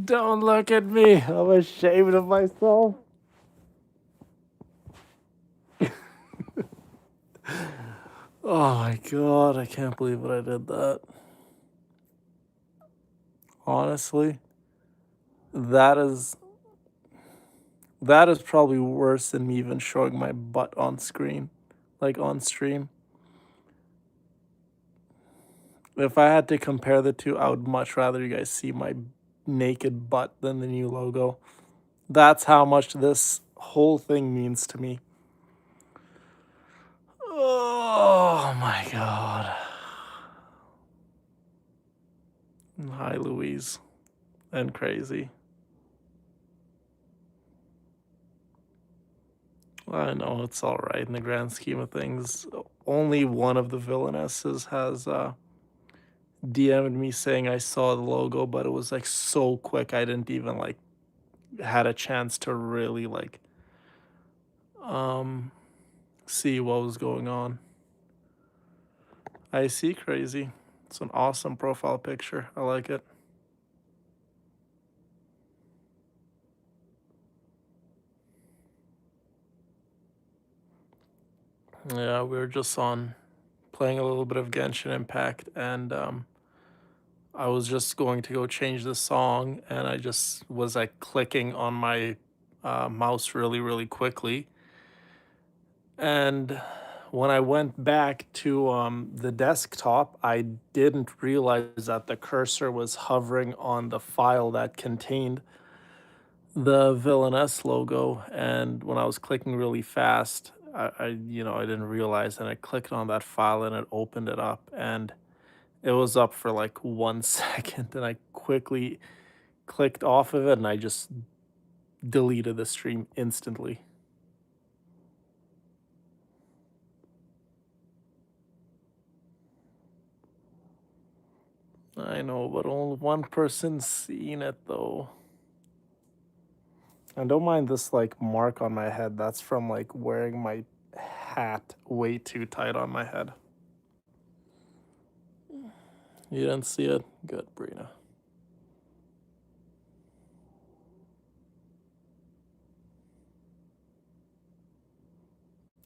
Don't look at me. I'm ashamed of myself. Oh my god, I can't believe that I did that. Honestly, that is that is probably worse than me even showing my butt on screen, like on stream. If I had to compare the two, I would much rather you guys see my naked butt than the new logo. That's how much this whole thing means to me. Oh my god. Hi, Louise. And crazy. I know it's all right in the grand scheme of things. Only one of the villainesses has DM'd me saying I saw the logo, but it was like so quick I didn't even like had a chance to really like um see what was going on. I see, crazy. It's an awesome profile picture. I like it. Yeah, we were just on playing a little bit of Genshin Impact, and I was just going to go change the song, and I just was like clicking on my mouse really, really quickly. And when I went back to the desktop, I didn't realize that the cursor was hovering on the file that contained the villainess logo. And when I was clicking really fast, I didn't realize, and I clicked on that file, and it opened it up, and it was up for like 1 second, and I quickly clicked off of it, and I just deleted the stream instantly. I know, but only one person's seen it though. And don't mind this like mark on my head. That's from like wearing my hat way too tight on my head. You didn't see it? Good, Brina.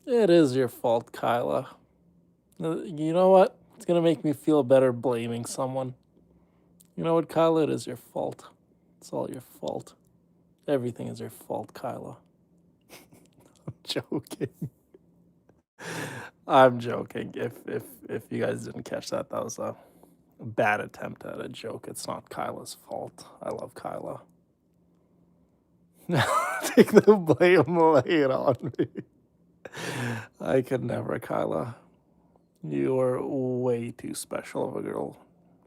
It is your fault, Kyla. You know what? It's gonna make me feel better blaming someone. You know what, Kyla? It is your fault. It's all your fault. Everything is your fault, Kyla. I'm joking. I'm joking. If you guys didn't catch that, that was a bad attempt at a joke. It's not Kyla's fault. I love Kyla. Take the blame, lay it on me. I could never, Kyla. You are way too special of a girl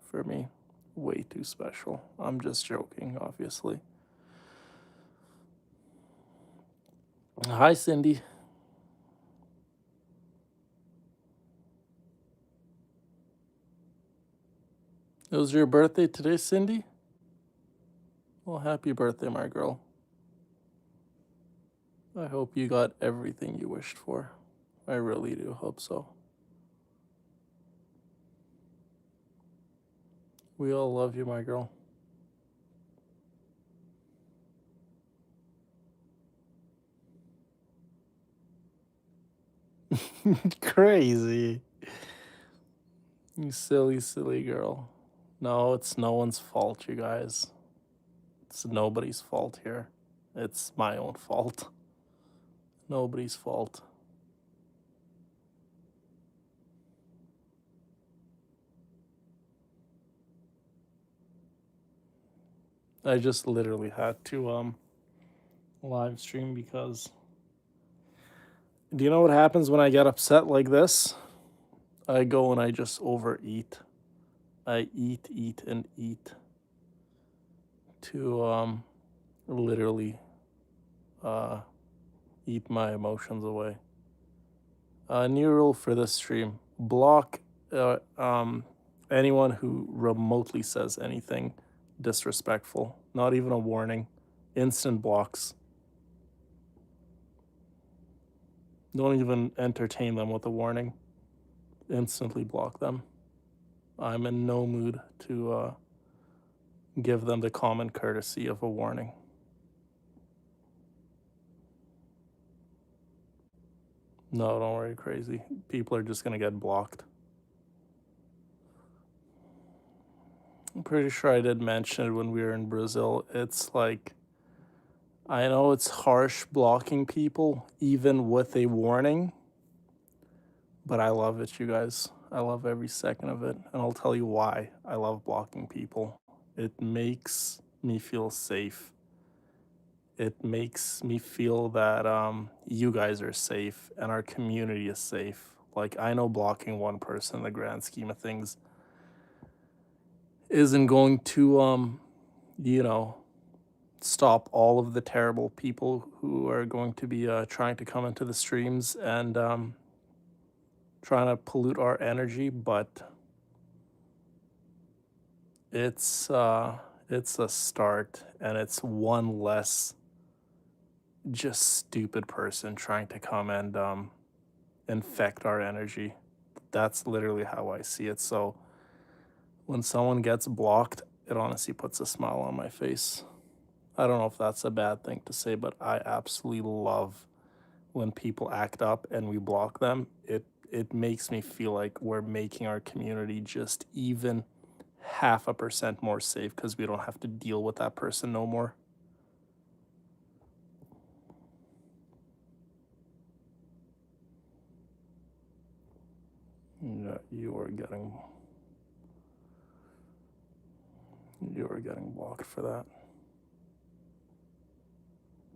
for me. Way too special. I'm just joking, obviously. Hi, Cindy. It was your birthday today, Cindy? Well, happy birthday, my girl. I hope you got everything you wished for. I really do hope so. We all love you, my girl. Crazy. You silly, silly girl. No, it's no one's fault, you guys. It's nobody's fault here. It's my own fault. Nobody's fault. I just literally had to live stream because do you know what happens when I get upset like this? I go and I just overeat. I eat, eat, and eat to literally uh eat my emotions away. New rule for this stream: block anyone who remotely says anything disrespectful. Not even a warning. Instant blocks. Don't even entertain them with a warning. Instantly block them. I'm in no mood to Give them the common courtesy of a warning. No, don't worry, crazy. People are just gonna get blocked. I'm pretty sure I did mention it when we were in Brazil. It's like, I know it's harsh blocking people, even with a warning, but I love it, you guys. I love every second of it. And I'll tell you why I love blocking people. It makes me feel safe. It makes me feel that you guys are safe and our community is safe. Like, I know blocking one person in the grand scheme of things isn't going to, you know, stop all of the terrible people who are going to be trying to come into the streams and trying to pollute our energy, but it's uh, it's a start, and it's one less just stupid person trying to come and infect our energy. That's literally how I see it. So when someone gets blocked, it honestly puts a smile on my face. I don't know if that's a bad thing to say, but I absolutely love when people act up and we block them. It makes me feel like we're making our community just even half a percent more safe because we don't have to deal with that person no more. Yeah, you are getting blocked for that.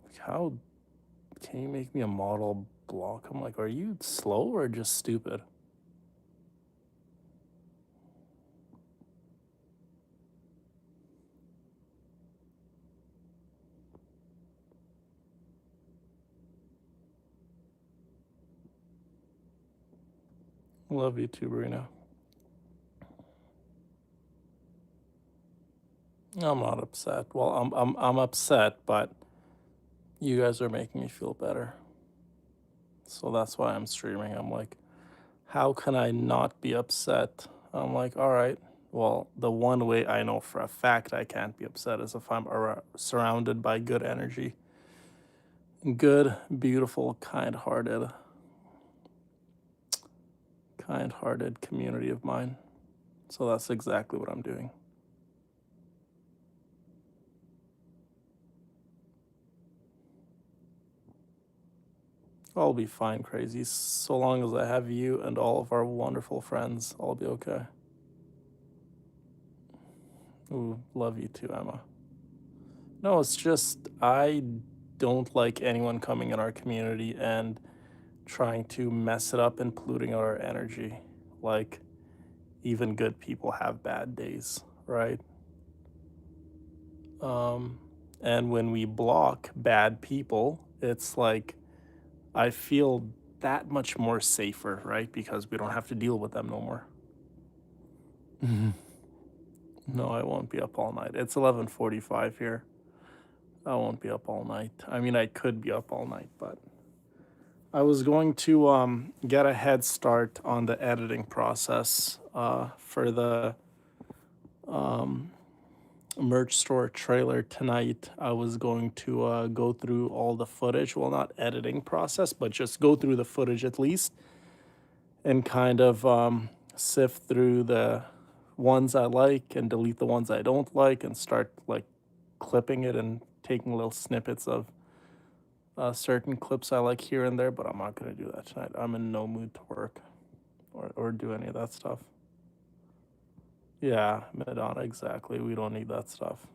Like, how can you make me a model block? I'm like, are you slow or just stupid? Love you too, Brina. I'm not upset. Well, I'm upset, but you guys are making me feel better. So that's why I'm streaming. I'm like, how can I not be upset? I'm like, all right, well, the one way I know for a fact I can't be upset is if I'm surrounded by good energy, good, beautiful, kind-hearted community of mine. So that's exactly what I'm doing. I'll be fine, crazy. So long as I have you and all of our wonderful friends, I'll be okay. Ooh, love you too, Emma. No, it's just I don't like anyone coming in our community and trying to mess it up and polluting our energy. Like, even good people have bad days, right? Um, and when we block bad people, it's like I feel that much more safer, right? Because we don't have to deal with them no more. No, I won't be up all night. It's 11:45 here. I won't be up all night. I mean, I could be up all night, but I was going to get a head start on the editing process for the merch store trailer tonight. I was going to go through all the footage. Well, not editing process, but just go through the footage at least and kind of sift through the ones I like and delete the ones I don't like and start like clipping it and taking little snippets of certain clips I like here and there, but I'm not going to do that tonight. I'm in no mood to work or do any of that stuff. Yeah, Madonna, exactly. We don't need that stuff.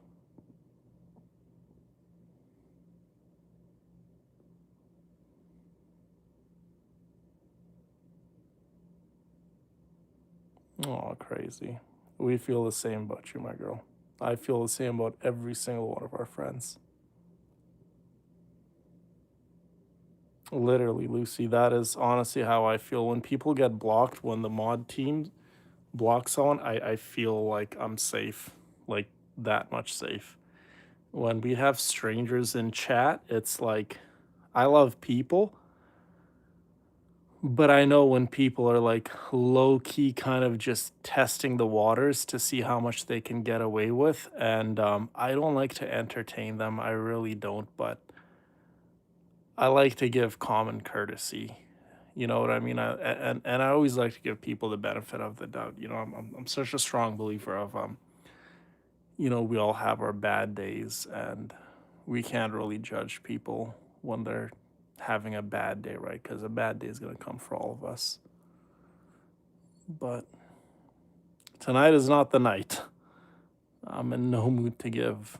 Oh, crazy. We feel the same about you, my girl. I feel the same about every single one of our friends. Literally, Lucy, that is honestly how I feel. When people get blocked, when the mod team blocks someone, I feel like I'm safe. Like, that much safe. When we have strangers in chat, it's like I love people, But I know when people are like low key kind of just testing the waters to see how much they can get away with. And I don't like to entertain them. I really don't. But I like to give common courtesy. You know what I mean? And I always like to give people the benefit of the doubt. You know, I'm such a strong believer of we all have our bad days, and we can't really judge people when they're having a bad day, right? Because a bad day is gonna come for all of us. But tonight is not the night. I'm in no mood to give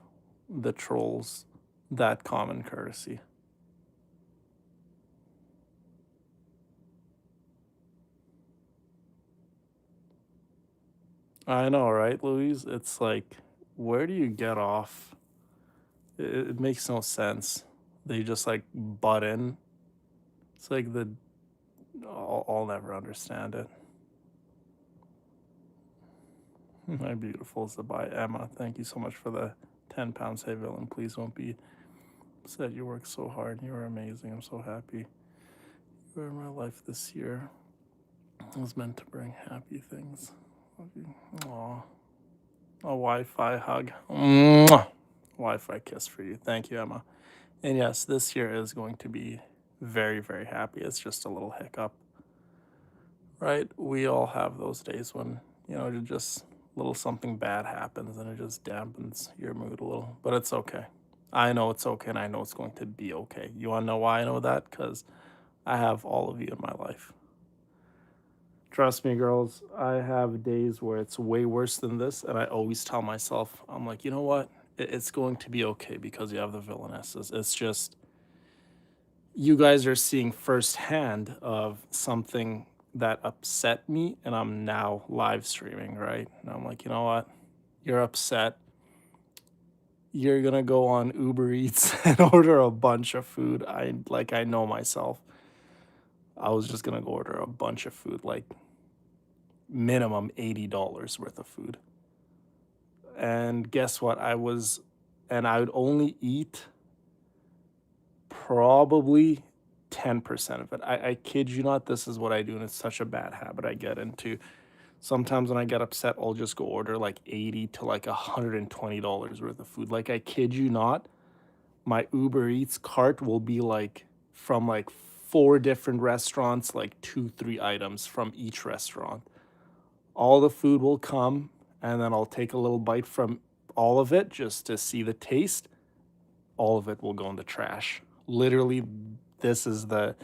the trolls that common courtesy. I know, right, Louise? It's like, where do you get off? It makes no sense. They just like butt in. It's like I'll never understand it. My beautiful Zabai Emma, thank you so much for the £10, hey villain. Please don't be upset. You worked so hard. You are amazing. I'm so happy. You were in my life this year. It was meant to bring happy things. Love you. Aw. A Wi-Fi hug. Mwah. Wi-Fi kiss for you. Thank you, Emma. And yes, this year is going to be very, very happy. It's just a little hiccup, right? We all have those days when, just little something bad happens and it just dampens your mood a little. But it's okay. I know it's okay, and I know it's going to be okay. You want to know why I know that? Because I have all of you in my life. Trust me, girls, I have days where it's way worse than this, and I always tell myself, I'm like, you know what? It's going to be okay because you have the villainesses. It's just you guys are seeing firsthand of something that upset me, and I'm now live streaming, right? And I'm like, you know what? You're upset. You're gonna go on Uber Eats and order a bunch of food. I know myself. I was just gonna go order a bunch of food, like minimum $80 worth of food. And guess what? I would only eat probably 10% of it. I kid you not, this is what I do, and it's such a bad habit I get into. Sometimes when I get upset, I'll just go order like 80 to like $120 worth of food. Like, I kid you not, my Uber Eats cart will be like from like four different restaurants, like two, three items from each restaurant. All the food will come, and then I'll take a little bite from all of it just to see the taste. All of it will go in the trash. Literally, this is the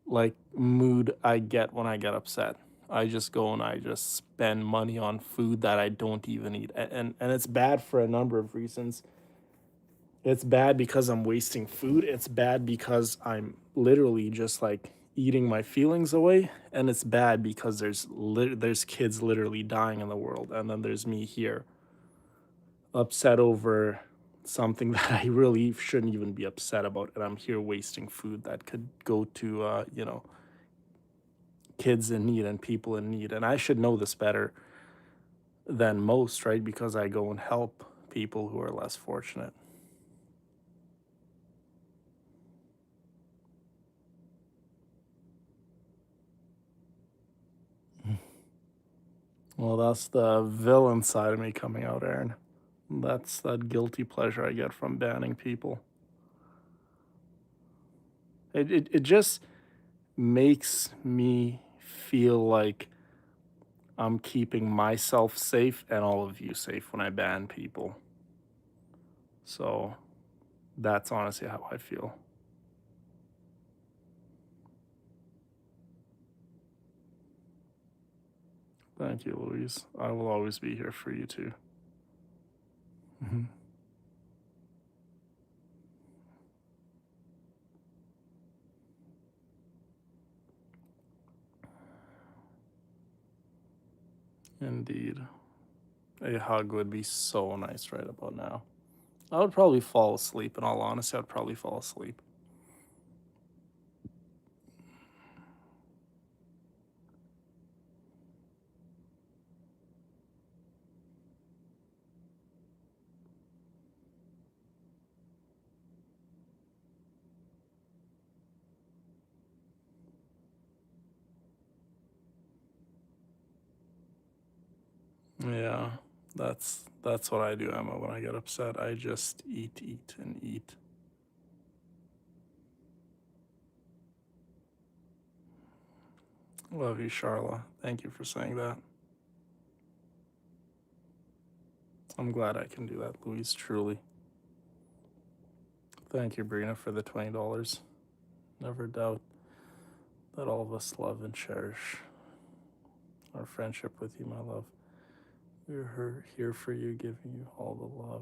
like mood I get when I get upset. I just go and I just spend money on food that I don't even eat. And it's bad for a number of reasons. It's bad because I'm wasting food. It's bad because I'm literally just like eating my feelings away, and it's bad because there's kids literally dying in the world, and then there's me here upset over something that I really shouldn't even be upset about, and I'm here wasting food that could go to kids in need and people in need. And I should know this better than most, right? Because I go and help people who are less fortunate. Well, that's the villain side of me coming out, Aaron. That's that guilty pleasure I get from banning people. It just makes me feel like I'm keeping myself safe and all of you safe when I ban people. So that's honestly how I feel. Thank you, Louise. I will always be here for you too. Mhm. Indeed. A hug would be so nice right about now. I would probably fall asleep, in all honesty. I'd probably fall asleep. Yeah, that's what I do, Emma, when I get upset. I just eat, eat, and eat. Love you, Charla. Thank you for saying that. I'm glad I can do that, Louise, truly. Thank you, Brina, for the $20. Never doubt that all of us love and cherish our friendship with you, my love. We're here for you, giving you all the love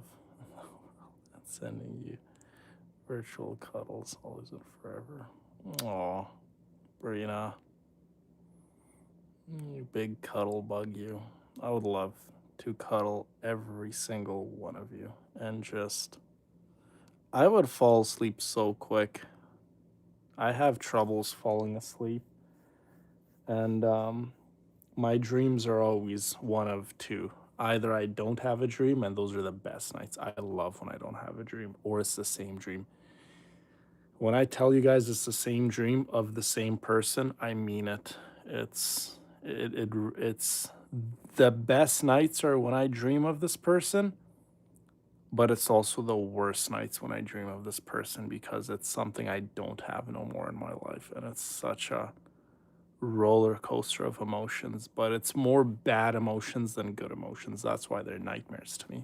and sending you virtual cuddles always and forever. Aw, Brina, you big cuddle bug, you. I would love to cuddle every single one of you and just. I would fall asleep so quick. I have troubles falling asleep, and my dreams are always one of two. Either I don't have a dream, and those are the best nights. I love when I don't have a dream, or it's the same dream. When I tell you guys it's the same dream of the same person, I mean it. It's the best nights are when I dream of this person, but it's also the worst nights when I dream of this person because it's something I don't have no more in my life, and it's such a roller coaster of emotions, but it's more bad emotions than good emotions. That's why they're nightmares to me.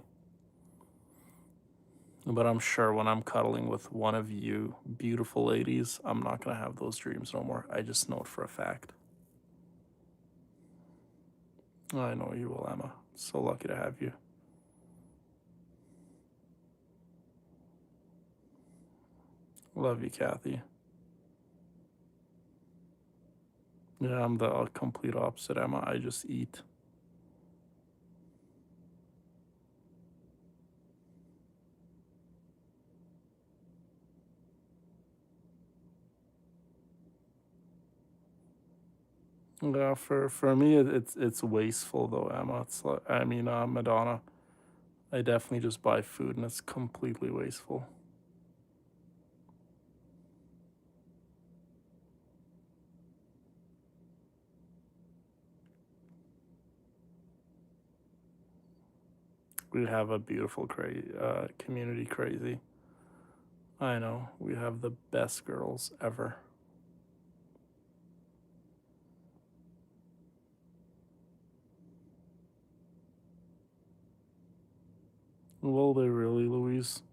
But I'm sure when I'm cuddling with one of you beautiful ladies, I'm not going to have those dreams no more. I just know it for a fact. I know you will, Emma. So lucky to have you. Love you, Kathy. Yeah, I'm the complete opposite, Emma. I just eat. Yeah, for me, it's wasteful though, Emma. It's like, I mean, Madonna. I definitely just buy food and it's completely wasteful. We have a beautiful community, crazy. I know. We have the best girls ever. Will they really, Louise?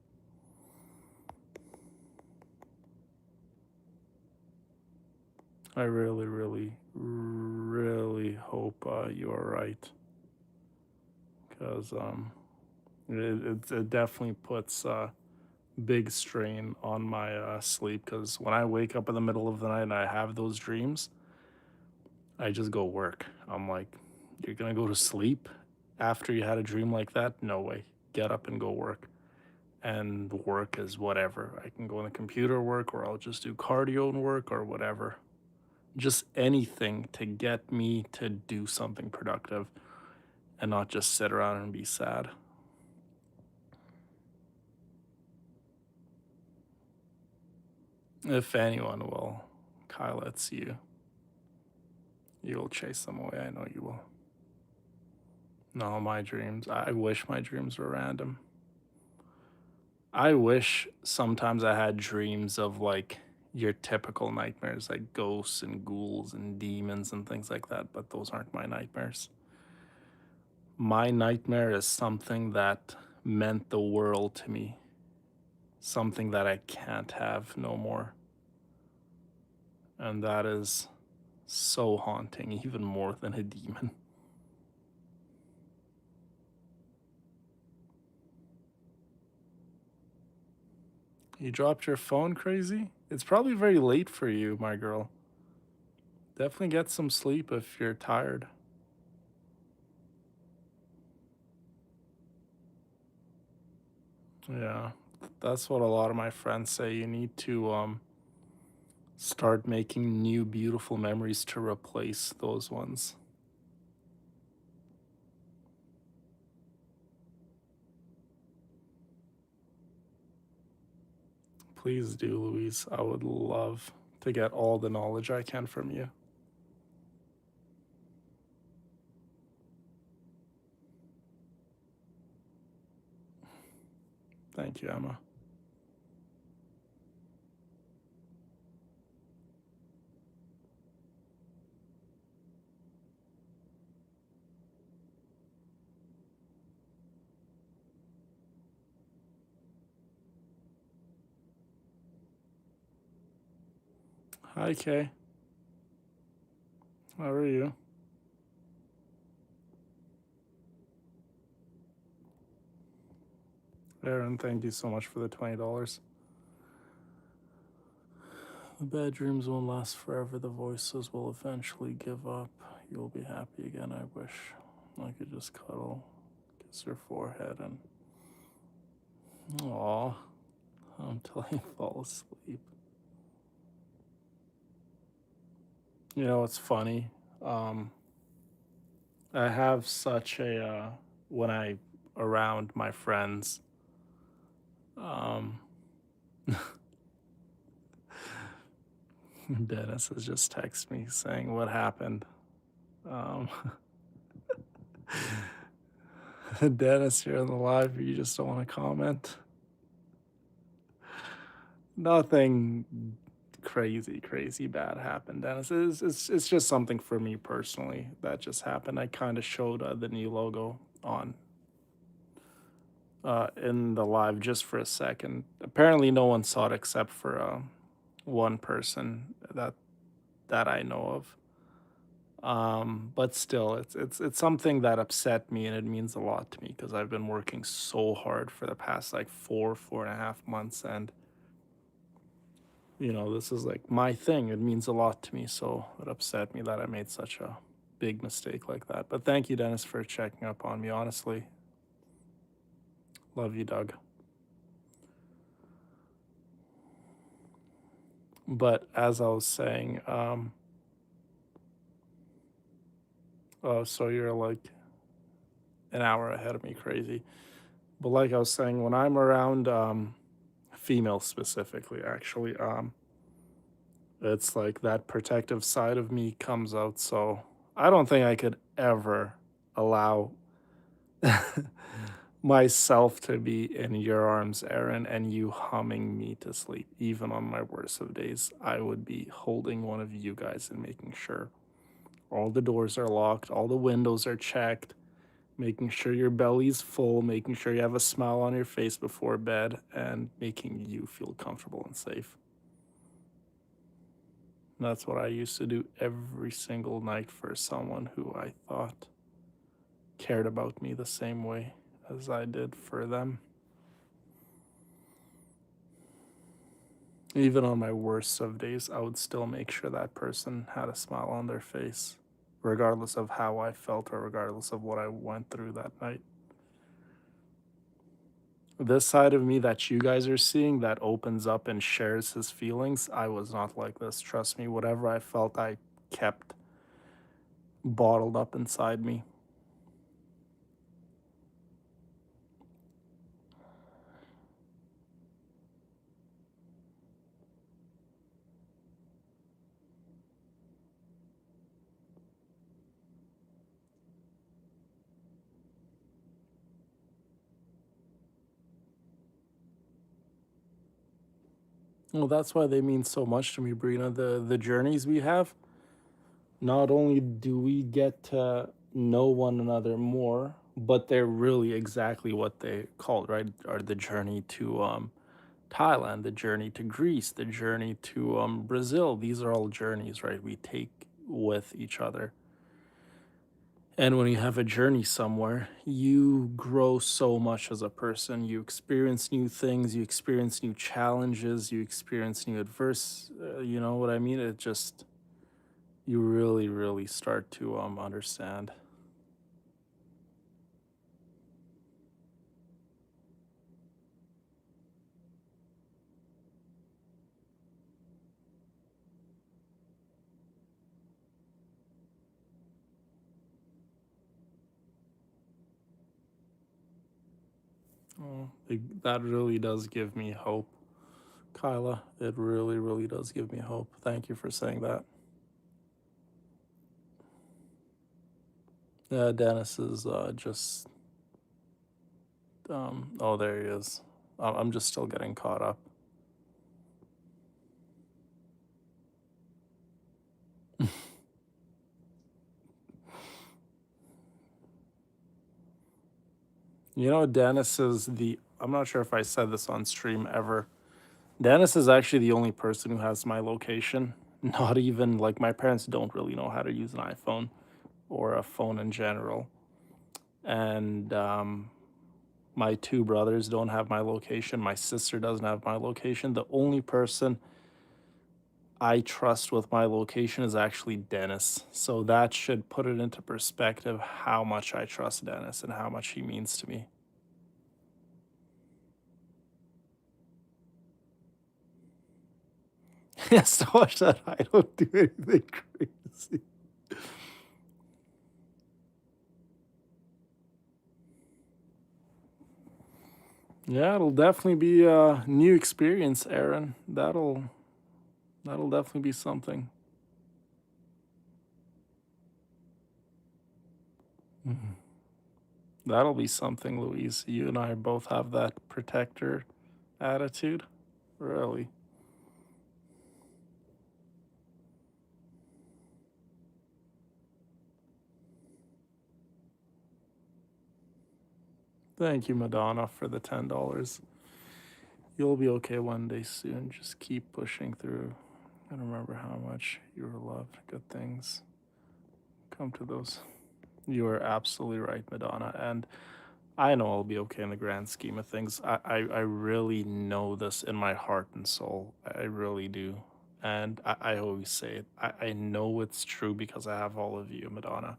I really, really, really hope you are right. Because it definitely puts big strain on my sleep. Because when I wake up in the middle of the night and I have those dreams, I just go work. I'm like, you're gonna go to sleep after you had a dream like that? No way. Get up and go work. And work is whatever. I can go on the computer work, or I'll just do cardio and work, or whatever. Just anything to get me to do something productive and not just sit around and be sad. If anyone will, Kyle, it's you. You will chase them away. I know you will. No, my dreams. I wish my dreams were random. I wish sometimes I had dreams of like your typical nightmares, like ghosts and ghouls and demons and things like that, but those aren't my nightmares. My nightmare is something that meant the world to me, something that I can't have no more. And that is so haunting, even more than a demon. You dropped your phone, crazy? It's probably very late for you, my girl. Definitely get some sleep if you're tired. Yeah, that's what a lot of my friends say. You need to start making new beautiful memories to replace those ones. Please do, Louise. I would love to get all the knowledge I can from you. Thank you, Emma. Hi, Kay. How are you? Aaron, thank you so much for the $20. The bad dreams won't last forever. The voices will eventually give up. You'll be happy again. I wish I could just cuddle, kiss your forehead, and aw, until you fall asleep. You know, it's funny. Um, I have such a when I around my friends. Um, Dennis has just texted me saying what happened. Um, Dennis, you're in the live. You just don't want to comment. Nothing crazy bad happened, Dennis. It's just something for me personally that just happened. I kind of showed the new logo on in the live just for a second. Apparently, no one saw it except for one person that I know of. But still, it's something that upset me, and it means a lot to me because I've been working so hard for the past like 4.5 months, and this is like my thing. It means a lot to me, so it upset me that I made such a big mistake like that. But thank you, Dennis, for checking up on me. Honestly, love you, Doug. But as I was saying, oh, so you're like an hour ahead of me, crazy. But like I was saying, when I'm around females specifically, actually, it's like that protective side of me comes out. So I don't think I could ever allow myself to be in your arms, Aaron, and you humming me to sleep. Even on my worst of days, I would be holding one of you guys and making sure all the doors are locked, all the windows are checked, making sure your belly's full, making sure you have a smile on your face before bed, and making you feel comfortable and safe. That's what I used to do every single night for someone who I thought cared about me the same way as I did for them. Even on my worst of days, I would still make sure that person had a smile on their face, regardless of how I felt or regardless of what I went through that night. This side of me that you guys are seeing that opens up and shares his feelings, I was not like this. Trust me, whatever I felt, I kept bottled up inside me. Well, that's why they mean so much to me, Brina. The journeys we have, not only do we get to know one another more, but they're really exactly what they called, right? Are the journey to Thailand, the journey to Greece, the journey to Brazil. These are all journeys, right? We take with each other. And when you have a journey somewhere, you grow so much as a person. You experience new things, you experience new challenges, you experience new adverse. You know what I mean? It just you really start to understand. That really does give me hope, Kyla. It really does give me hope. Thank you for saying that. Dennis is just oh, there he is. I'm just still getting caught up. You know, Dennis is the, I'm not sure if I said this on stream ever. Dennis is actually the only person who has my location. Not even like my parents don't really know how to use an iPhone or a phone in general. And my two brothers don't have my location. My sister doesn't have my location. The only person I trust with my location is actually Dennis. So that should put it into perspective how much I trust Dennis and how much he means to me. Yes, to watch that I don't do anything crazy. Yeah, it'll definitely be a new experience, Aaron. That'll definitely be something. Mhm. That'll be something, Louise. You and I both have that protector attitude. Really. Thank you, Madonna, for the $10. You'll be okay one day soon. Just keep pushing through and remember how much you are loved. Good things come to those. You are absolutely right, Madonna. And I know I'll be okay in the grand scheme of things. I really know this in my heart and soul. I really do. And I always say it. I know it's true because I have all of you, Madonna.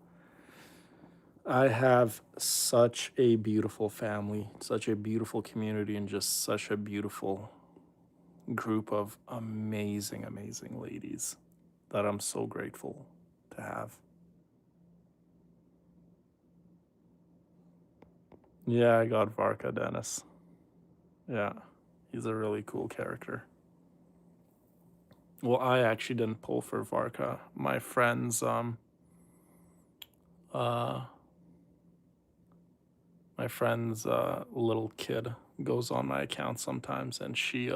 I have such a beautiful family, such a beautiful community, and just such a beautiful group of amazing, amazing ladies that I'm so grateful to have. Yeah, I got Varka Dennis. Yeah, he's a really cool character. Well, I actually didn't pull for Varka. Uh my friend's little kid goes on my account sometimes and she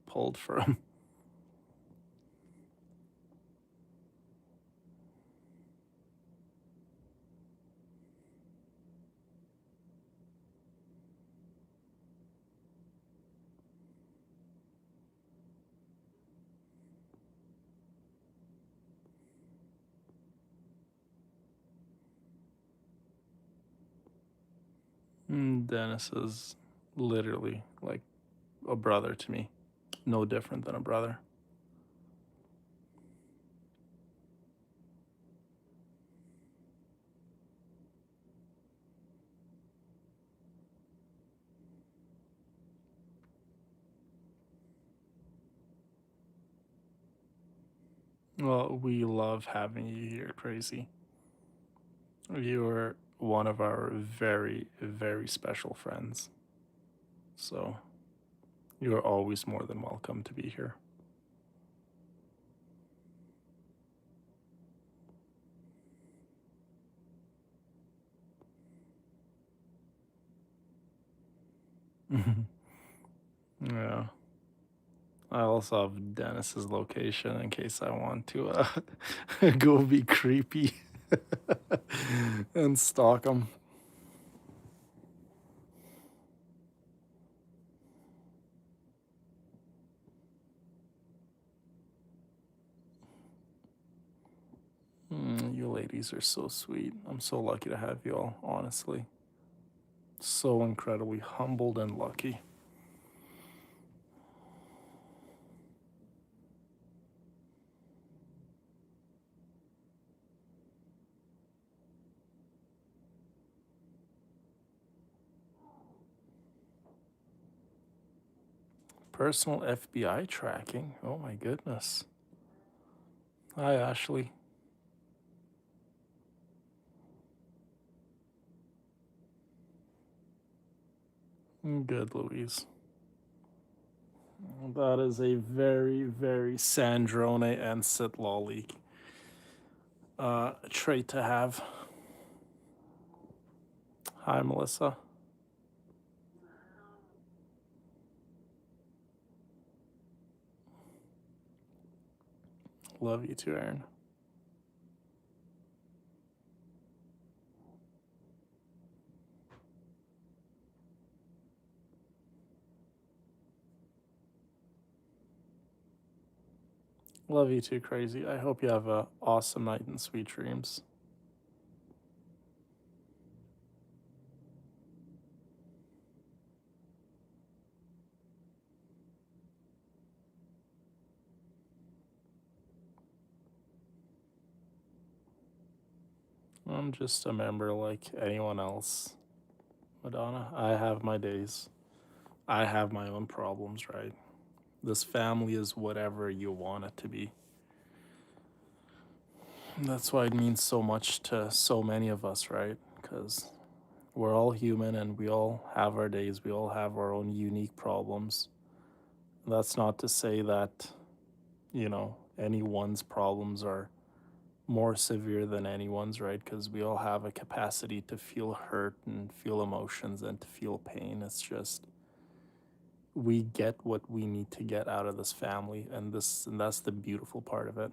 pulled for him. Dennis is literally like a brother to me. No different than a brother. Well, we love having you here, Crazy. You're one of our very, very special friends. So you're always more than welcome to be here. Yeah. I also have Dennis's location in case I want to go be creepy and stalk him. You ladies are so sweet. I'm so lucky to have you all, honestly. So incredibly humbled and lucky. Personal FBI tracking. Oh my goodness. Hi, Ashley. Good, Louise. That is a very, very Sandrone and Sitlali trait to have. Hi, Melissa. Love you too, Aaron. Love you too, Crazy. I hope you have a awesome night and sweet dreams. I'm just a member like anyone else, Madonna. I have my days. I have my own problems, right? This family is whatever you want it to be. That's why it means so much to so many of us, right? Because we're all human and we all have our days. We all have our own unique problems. That's not to say that, anyone's problems are more severe than anyone's, right? Because we all have a capacity to feel hurt and feel emotions and to feel pain. It's just we get what we need to get out of this family, and that's the beautiful part of it.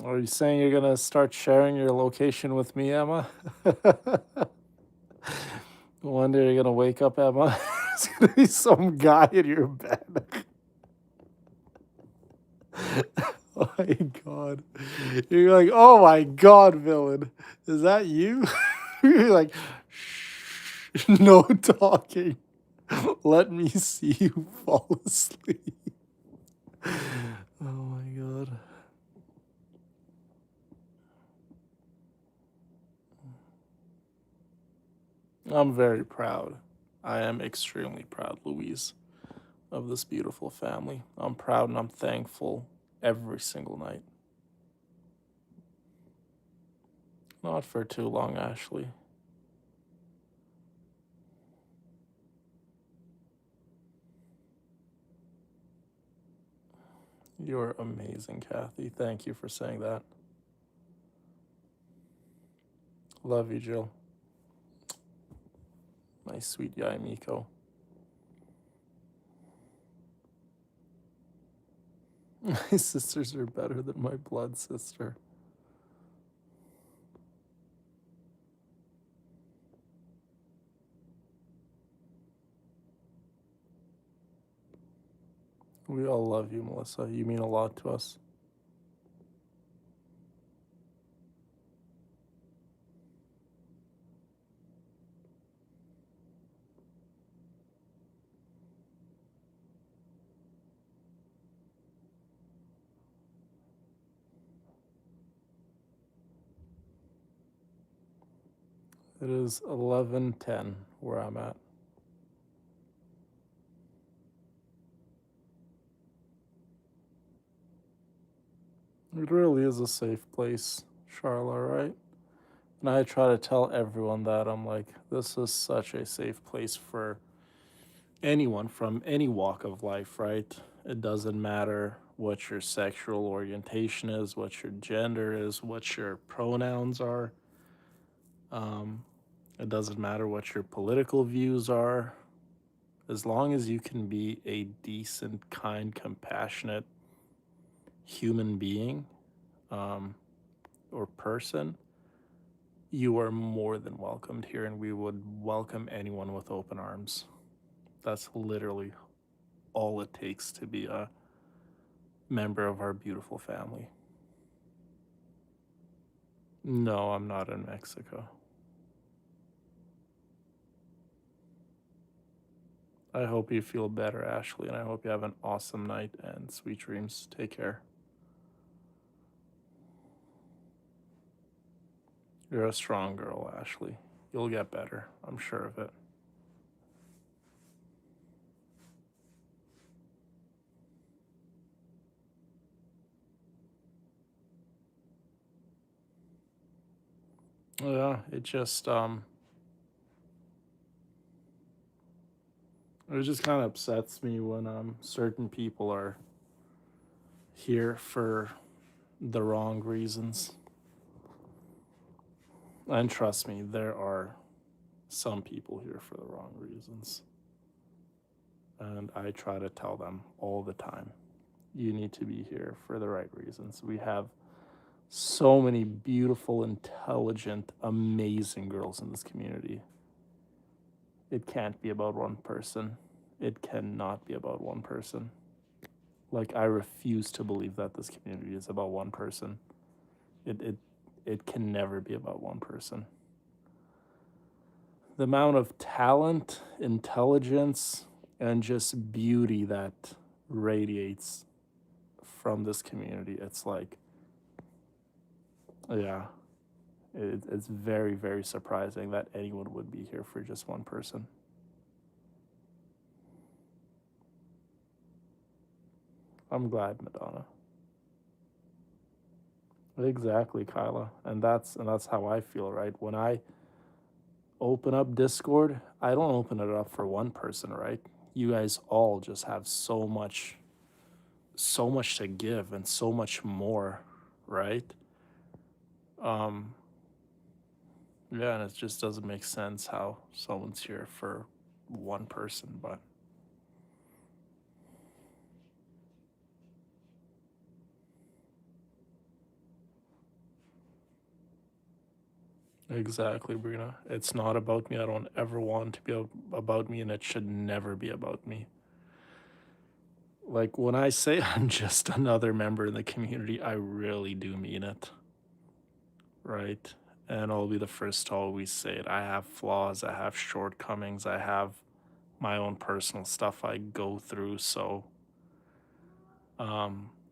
Are you saying you're gonna start sharing your location with me, Emma? One day you're gonna wake up, Emma. There's gonna be some guy in your bed. Oh my god. You're like, oh my god, villain. Is that you? You're like, shh, no talking. Let me see you fall asleep. Oh my god. I'm very proud. I am extremely proud, Louise, of this beautiful family. I'm proud and I'm thankful every single night. Not for too long, Ashley. You're amazing, Kathy. Thank you for saying that. Love you, Jill. My sweet Yai Miko. My sisters are better than my blood sister. We all love you, Melissa. You mean a lot to us. It is 11:10 where I'm at. It really is a safe place, Charla, right? And I try to tell everyone that I'm like, this is such a safe place for anyone from any walk of life, right? It doesn't matter what your sexual orientation is, what your gender is, what your pronouns are. Um, it doesn't matter what your political views are. As long as you can be a decent, kind, compassionate human being um, or person, you are more than welcomed here, and we would welcome anyone with open arms. That's literally all it takes to be a member of our beautiful family. No, I'm not in Mexico. I hope you feel better, Ashley, and I hope you have an awesome night and sweet dreams. Take care. You're a strong girl, Ashley. You'll get better. I'm sure of it. Yeah, it just kind of upsets me when certain people are here for the wrong reasons. And trust me, there are some people here for the wrong reasons. And I try to tell them all the time, you need to be here for the right reasons. We have so many beautiful, intelligent, amazing girls in this community. It can't be about one person. It cannot be about one person. Like, I refuse to believe that this community is about one person. It can never be about one person. The amount of talent, intelligence, and just beauty that radiates from this community, it's like, yeah, it's very, very surprising that anyone would be here for just one person. I'm glad, Madonna. Exactly, Kyla. And that's how I feel, right? When I open up Discord, I don't open it up for one person, right? You guys all just have so much to give and so much more, right? Um yeah, and it just doesn't make sense how someone's here for one person, but exactly, Brina. It's not about me. I don't ever want to be about me, and it should never be about me. Like, when I say I'm just another member in the community, I really do mean it, right? And I'll be the first to always say it. I have flaws, I have shortcomings, I have my own personal stuff I go through. So,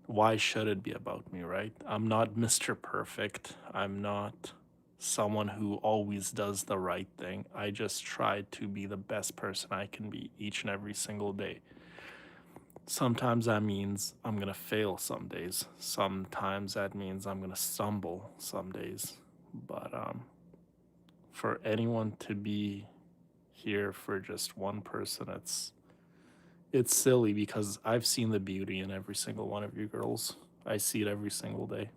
why should it be about me, right? I'm not Mr. Perfect. I'm not someone who always does the right thing. I just try to be the best person I can be each and every single day. Sometimes that means I'm gonna fail some days. Sometimes that means I'm gonna stumble some days. But for anyone to be here for just one person, it's silly because I've seen the beauty in every single one of you girls. I see it every single day.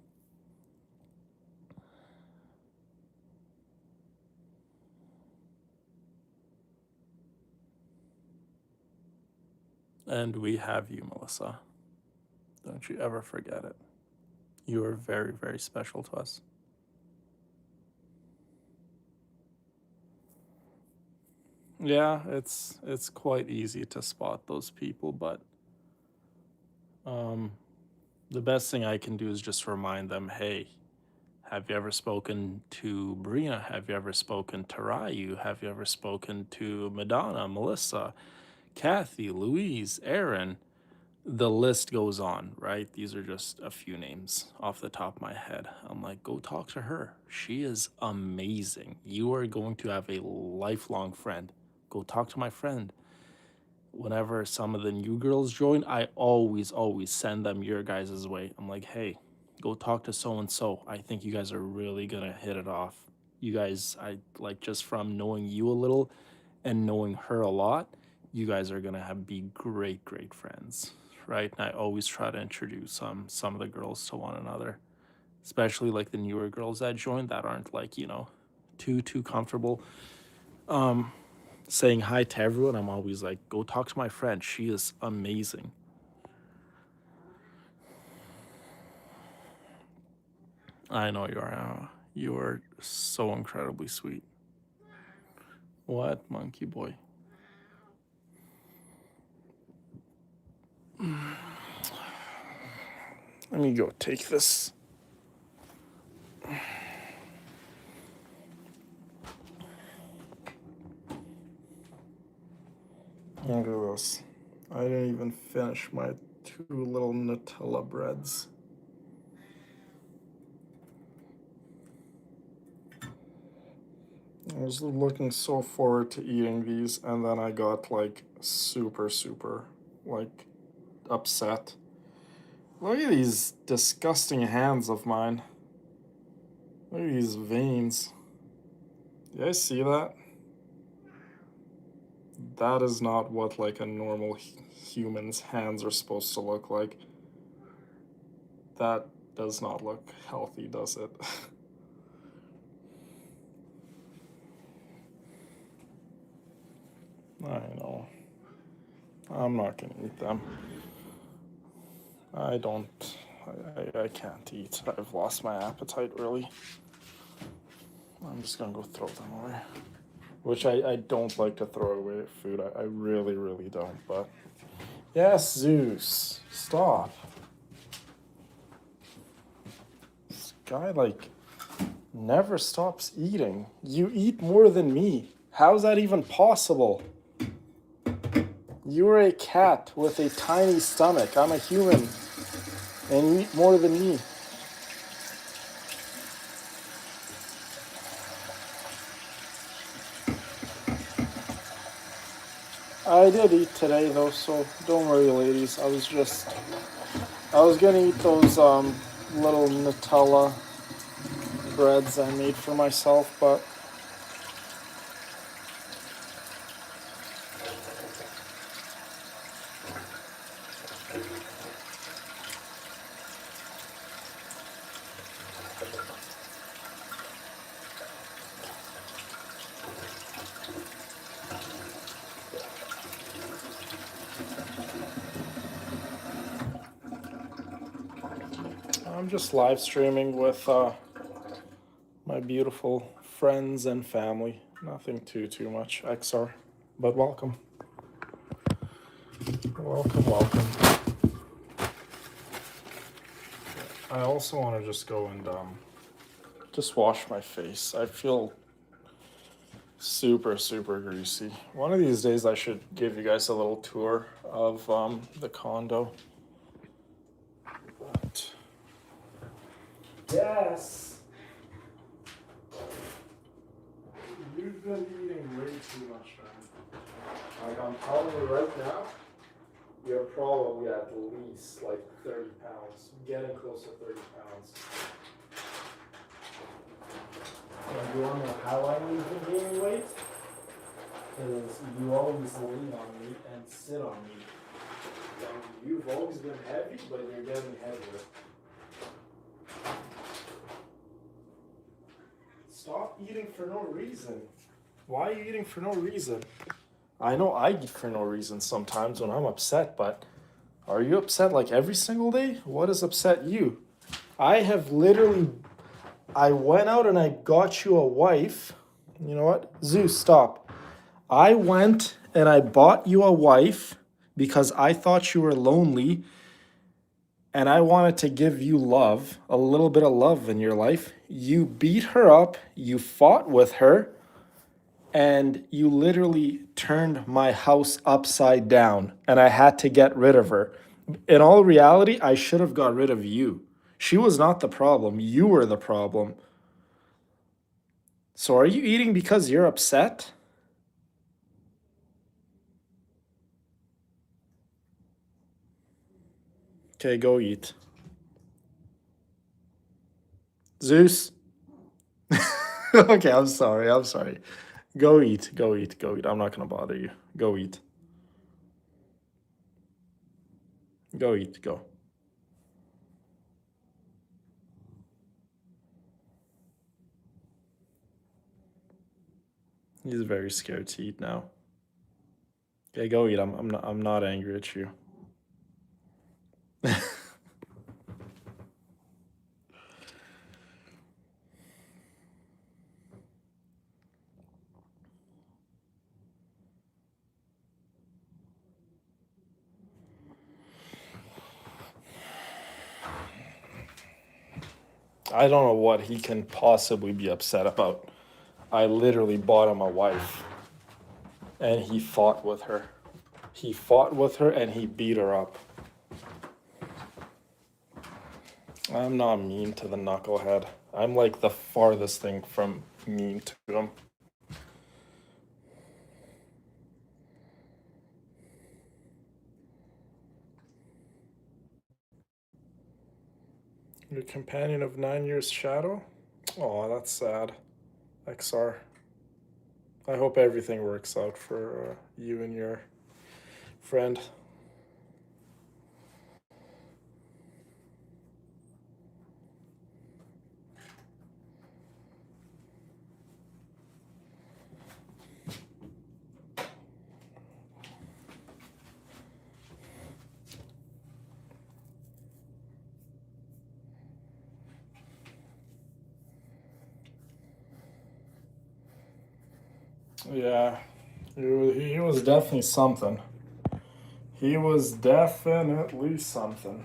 And we have you, Melissa. Don't you ever forget it. You are very, very special to us. Yeah, it's quite easy to spot those people, but um, the best thing I can do is just remind them, hey, have you ever spoken to Brina? Have you ever spoken to Ryu? Have you ever spoken to Madonna, Melissa, Kathy, Louise, Aaron? The list goes on, right? These are just a few names off the top of my head. I'm like, go talk to her. She is amazing. You are going to have a lifelong friend. Go talk to my friend. Whenever some of the new girls join, I always send them your guys' way. I'm like, hey, go talk to so and so. I think you guys are really gonna hit it off. You guys, I like, just from knowing you a little and knowing her a lot, you guys are gonna have be great friends, right? And I always try to introduce some of the girls to one another, especially like the newer girls that join that aren't like, too comfortable saying hi to everyone. I'm always like, go talk to my friend. She is amazing. I know you are. You are so incredibly sweet. What, monkey boy? Let me go take this. Look at this. I didn't even finish my two little Nutella breads. I was looking so forward to eating these, and then I got like super, like, upset. Look at these disgusting hands of mine. Look at these veins. Do you guys see that? That is not what like a normal human's hands are supposed to look like. That does not look healthy, does it? I know. I'm not gonna eat them. I don't. I can't eat. I've lost my appetite, really. I'm just gonna go throw them away. Which I don't like to throw away food. I really, really don't. But yes, Zeus, stop. This guy, like, never stops eating. You eat more than me. How's that even possible? You're a cat with a tiny stomach. I'm a human, and you eat more than me. I did eat today though, so don't worry, ladies. I was gonna eat those little Nutella breads I made for myself, but I'm just live streaming with my beautiful friends and family. Nothing too much, XR, but welcome, welcome. I also want to just go and just wash my face. I feel super greasy. One of these days I should give you guys a little tour of the condo. But yes, you've been eating way too much, man. Like, I'm telling you right now, you're probably at least like 30 pounds, getting close to 30 pounds. And you wanna know how I know you've been gaining weight? Because you always lean on me and sit on me. You've always been heavy, but you're getting heavier. Stop eating for no reason. Why are you eating for no reason? I know I eat for no reason sometimes when I'm upset, but are you upset like every single day? What has upset you? I went out and I got you a wife. You know what? Zeus, stop. I went and I bought you a wife because I thought you were lonely and I wanted to give you love, a little bit of love in your life. You beat her up, you fought with her, and you literally turned my house upside down, and I had to get rid of her. In all reality, I should have got rid of you. She was not the problem, you were the problem. So are you eating because you're upset? Okay, go eat. Zeus? Okay, I'm sorry. Go eat. I'm not gonna bother you. Go eat. Go. He's very scared to eat now. Okay, go eat. I'm not angry at you. I don't know what he can possibly be upset about. I literally bought him a wife. And he fought with her. He fought with her and he beat her up. I'm not mean to the knucklehead. I'm like the farthest thing from mean to him. Your companion of 9 years shadow? Oh, that's sad. XR. I hope everything works out for you and your friend. Yeah, he was definitely something. He was definitely something.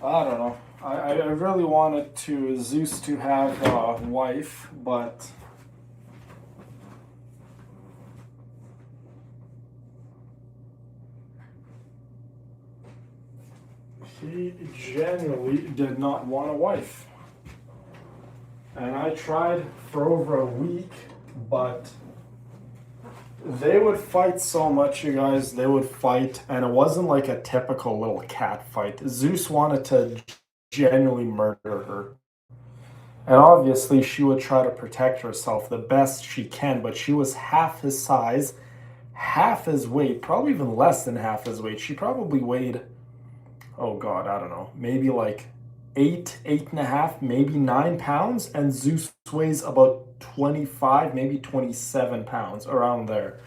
I don't know. I really wanted to Zeus to have a wife, but he genuinely did not want a wife. And I tried for over a week, but they would fight so much, you guys. They would fight, and it wasn't like a typical little cat fight. Zeus wanted to genuinely murder her. And obviously, she would try to protect herself the best she can, but she was half his size, half his weight, probably even less than half his weight. She probably weighed, oh God, I don't know, maybe like 8.5, maybe 9 pounds. And Zeus weighs about 25, maybe 27 pounds, around there.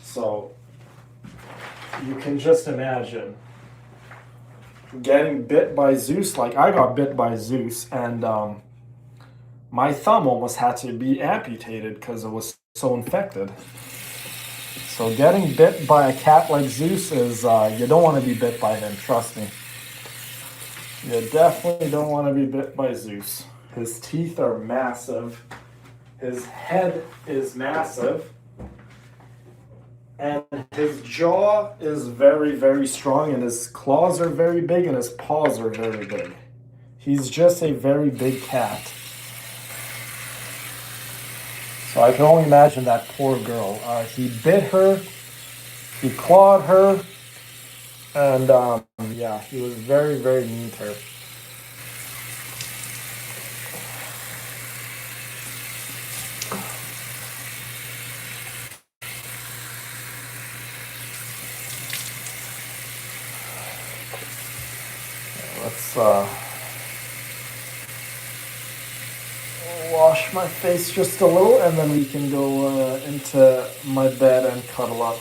So you can just imagine getting bit by Zeus. Like I got bit by Zeus, and my thumb almost had to be amputated because it was so infected. So getting bit by a cat like Zeus is, you don't want to be bit by him, trust me. You definitely don't want to be bit by Zeus. His teeth are massive. His head is massive. And his jaw is very, very strong, and his claws are very big, and his paws are very big. He's just a very big cat. So I can only imagine that poor girl. He bit her, he clawed her, and yeah, he was very, very mean to her. Let's wash my face just a little, and then we can go into my bed and cuddle up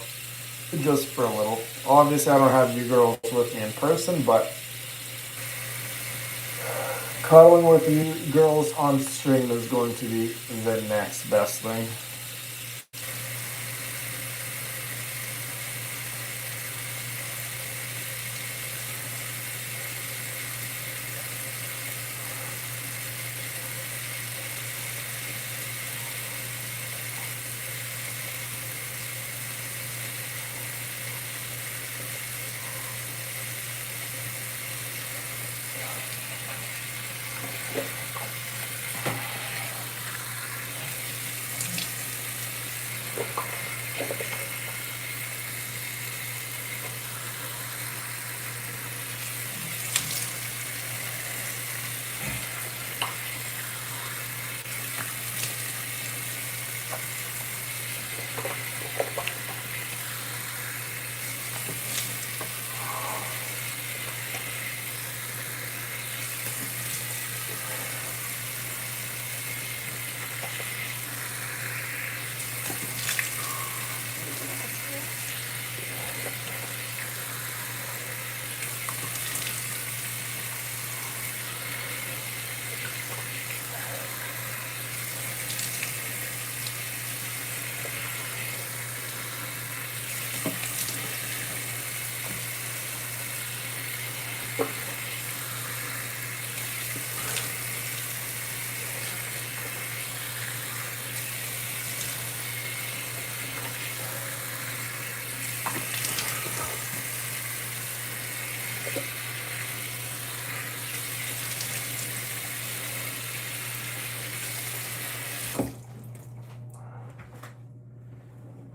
just for a little. Obviously, I don't have you girls with me in person, but cuddling with you girls on stream is going to be the next best thing.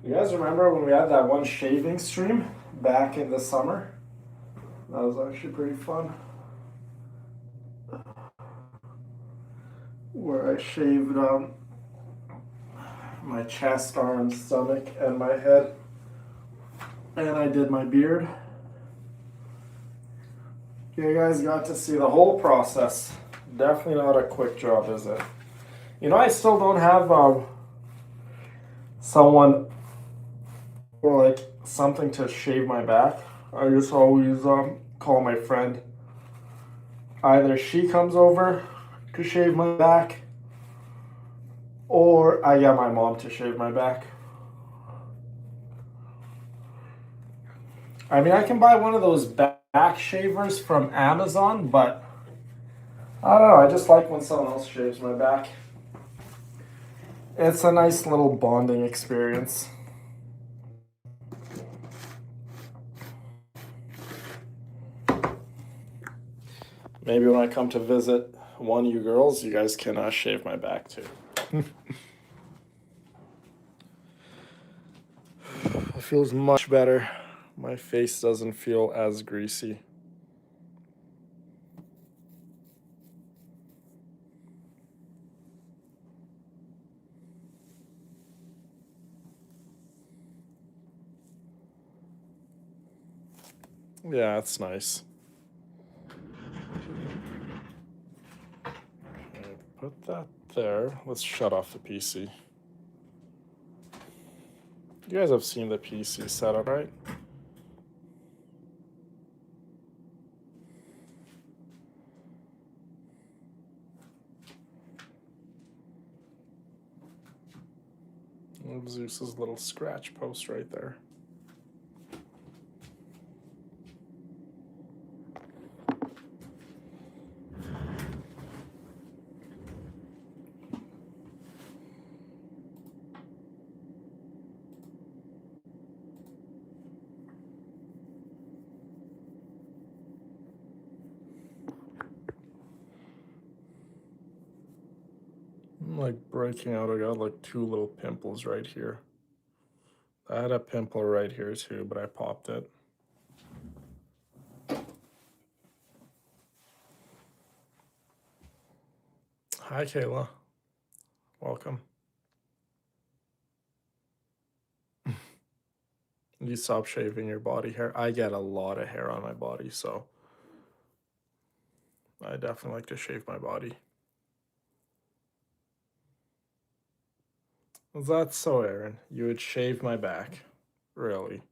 You guys remember when we had that one shaving stream back in the summer? That was actually pretty fun. Where I shaved my chest, arms, stomach, and my head. And I did my beard. You guys got to see the whole process. Definitely not a quick job, is it? You know, I still don't have someone or like something to shave my back. I just always call my friend. Either she comes over to shave my back, or I get my mom to shave my back. I mean, I can buy one of those back shavers from Amazon, but I don't know. I just like when someone else shaves my back. It's a nice little bonding experience. Maybe when I come to visit one of you girls, you guys can shave my back too. It feels much better. My face doesn't feel as greasy. Yeah, it's nice. Okay, put that there. Let's shut off the PC. You guys have seen the PC setup, right? Zeus's little scratch post right there. I'm like breaking out. I got like 2 little pimples right here. I had a pimple right here too, but I popped it. Hi, Kayla. Welcome. You stop shaving your body hair. I get a lot of hair on my body, so I definitely like to shave my body. That's so, Aaron. You would shave my back. Really?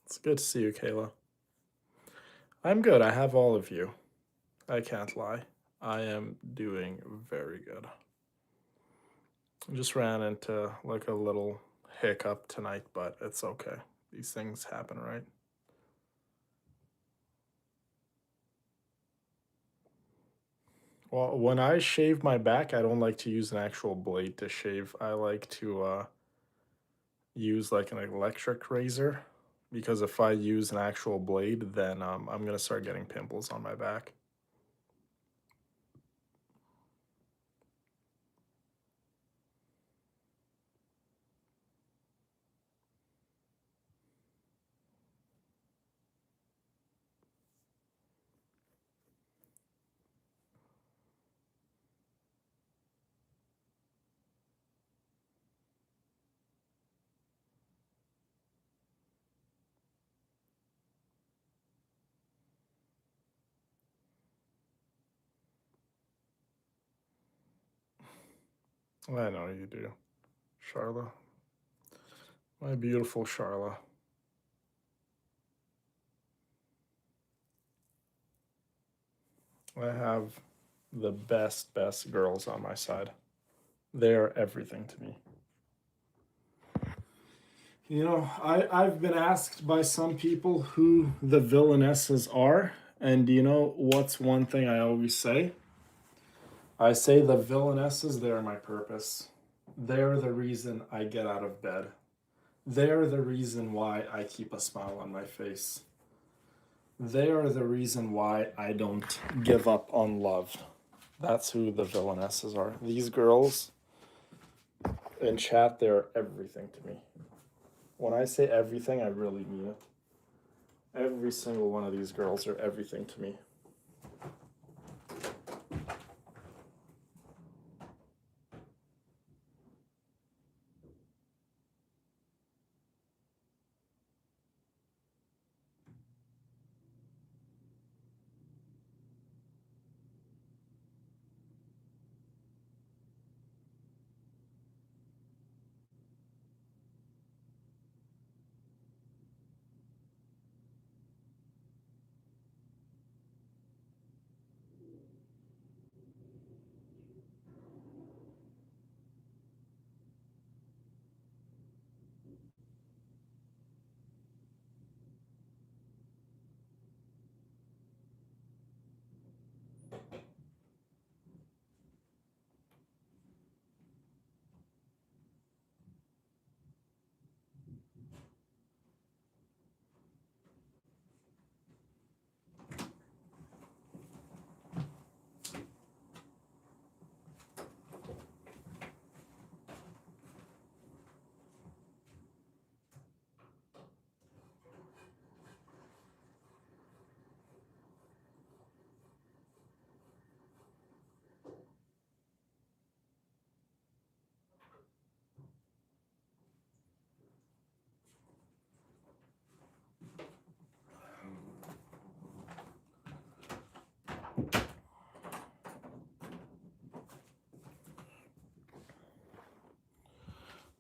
It's good to see you, Kayla. I'm good. I have all of you. I can't lie. I am doing very good. I just ran into like a little hiccup tonight, but it's okay. These things happen, right? Well, when I shave my back, I don't like to use an actual blade to shave. I like to use like an electric razor because if I use an actual blade, then I'm gonna start getting pimples on my back. I know you do, Charla. My beautiful Charla. I have the best girls on my side. They are everything to me. You know, I've been asked by some people who the villainesses are, and you know what's one thing I always say? I say the villainesses, they're my purpose. They're the reason I get out of bed. They're the reason why I keep a smile on my face. They are the reason why I don't give up on love. That's who the villainesses are. These girls in chat, they're everything to me. When I say everything, I really mean it. Every single one of these girls are everything to me.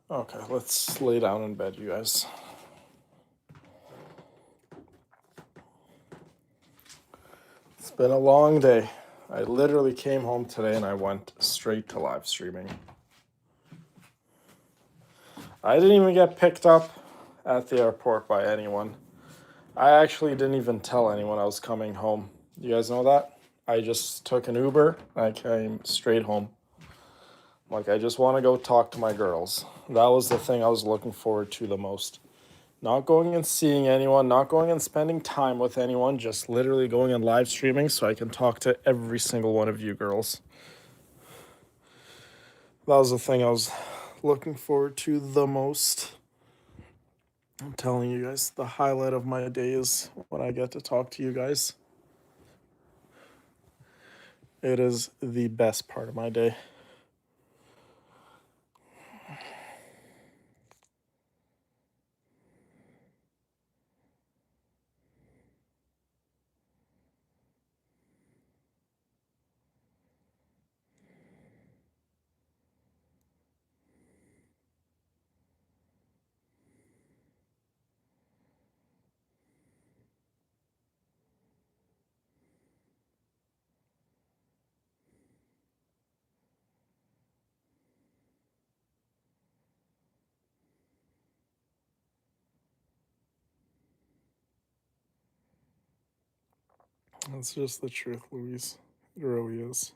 Okay, let's lay down in bed, you guys. It's been a long day. I literally came home today and I went straight to live streaming. I didn't even get picked up at the airport by anyone. I actually didn't even tell anyone I was coming home. You guys know that? I just took an Uber. I came straight home. Like, I just want to go talk to my girls. That was the thing I was looking forward to the most. Not going and seeing anyone, not going and spending time with anyone, just literally going and live streaming so I can talk to every single one of you girls. That was the thing I was looking forward to the most. I'm telling you guys, the highlight of my day is when I get to talk to you guys. It is the best part of my day. That's just the truth, Louise. It really is.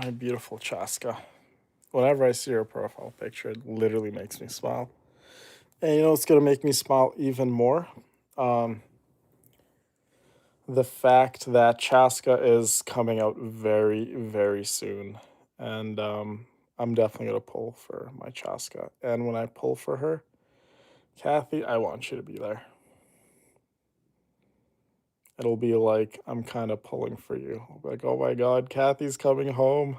My beautiful Chaska. Whenever I see her profile picture, it literally makes me smile. And you know what's gonna make me smile even more? Um, the fact that Chaska is coming out very, very soon. And I'm definitely gonna pull for my Chaska. And when I pull for her, Kathy, I want you to be there. It'll be like I'm kind of pulling for you. Like, oh my God, Kathy's coming home.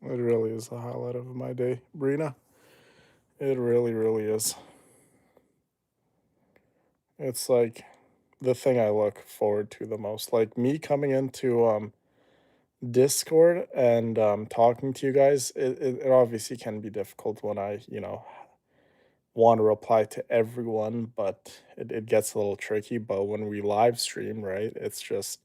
It really is the highlight of my day, Brina. It really, really is. It's like the thing I look forward to the most. Like me coming into Discord and talking to you guys, it obviously can be difficult when I, want to reply to everyone, but it gets a little tricky. But when we live stream, right, it's just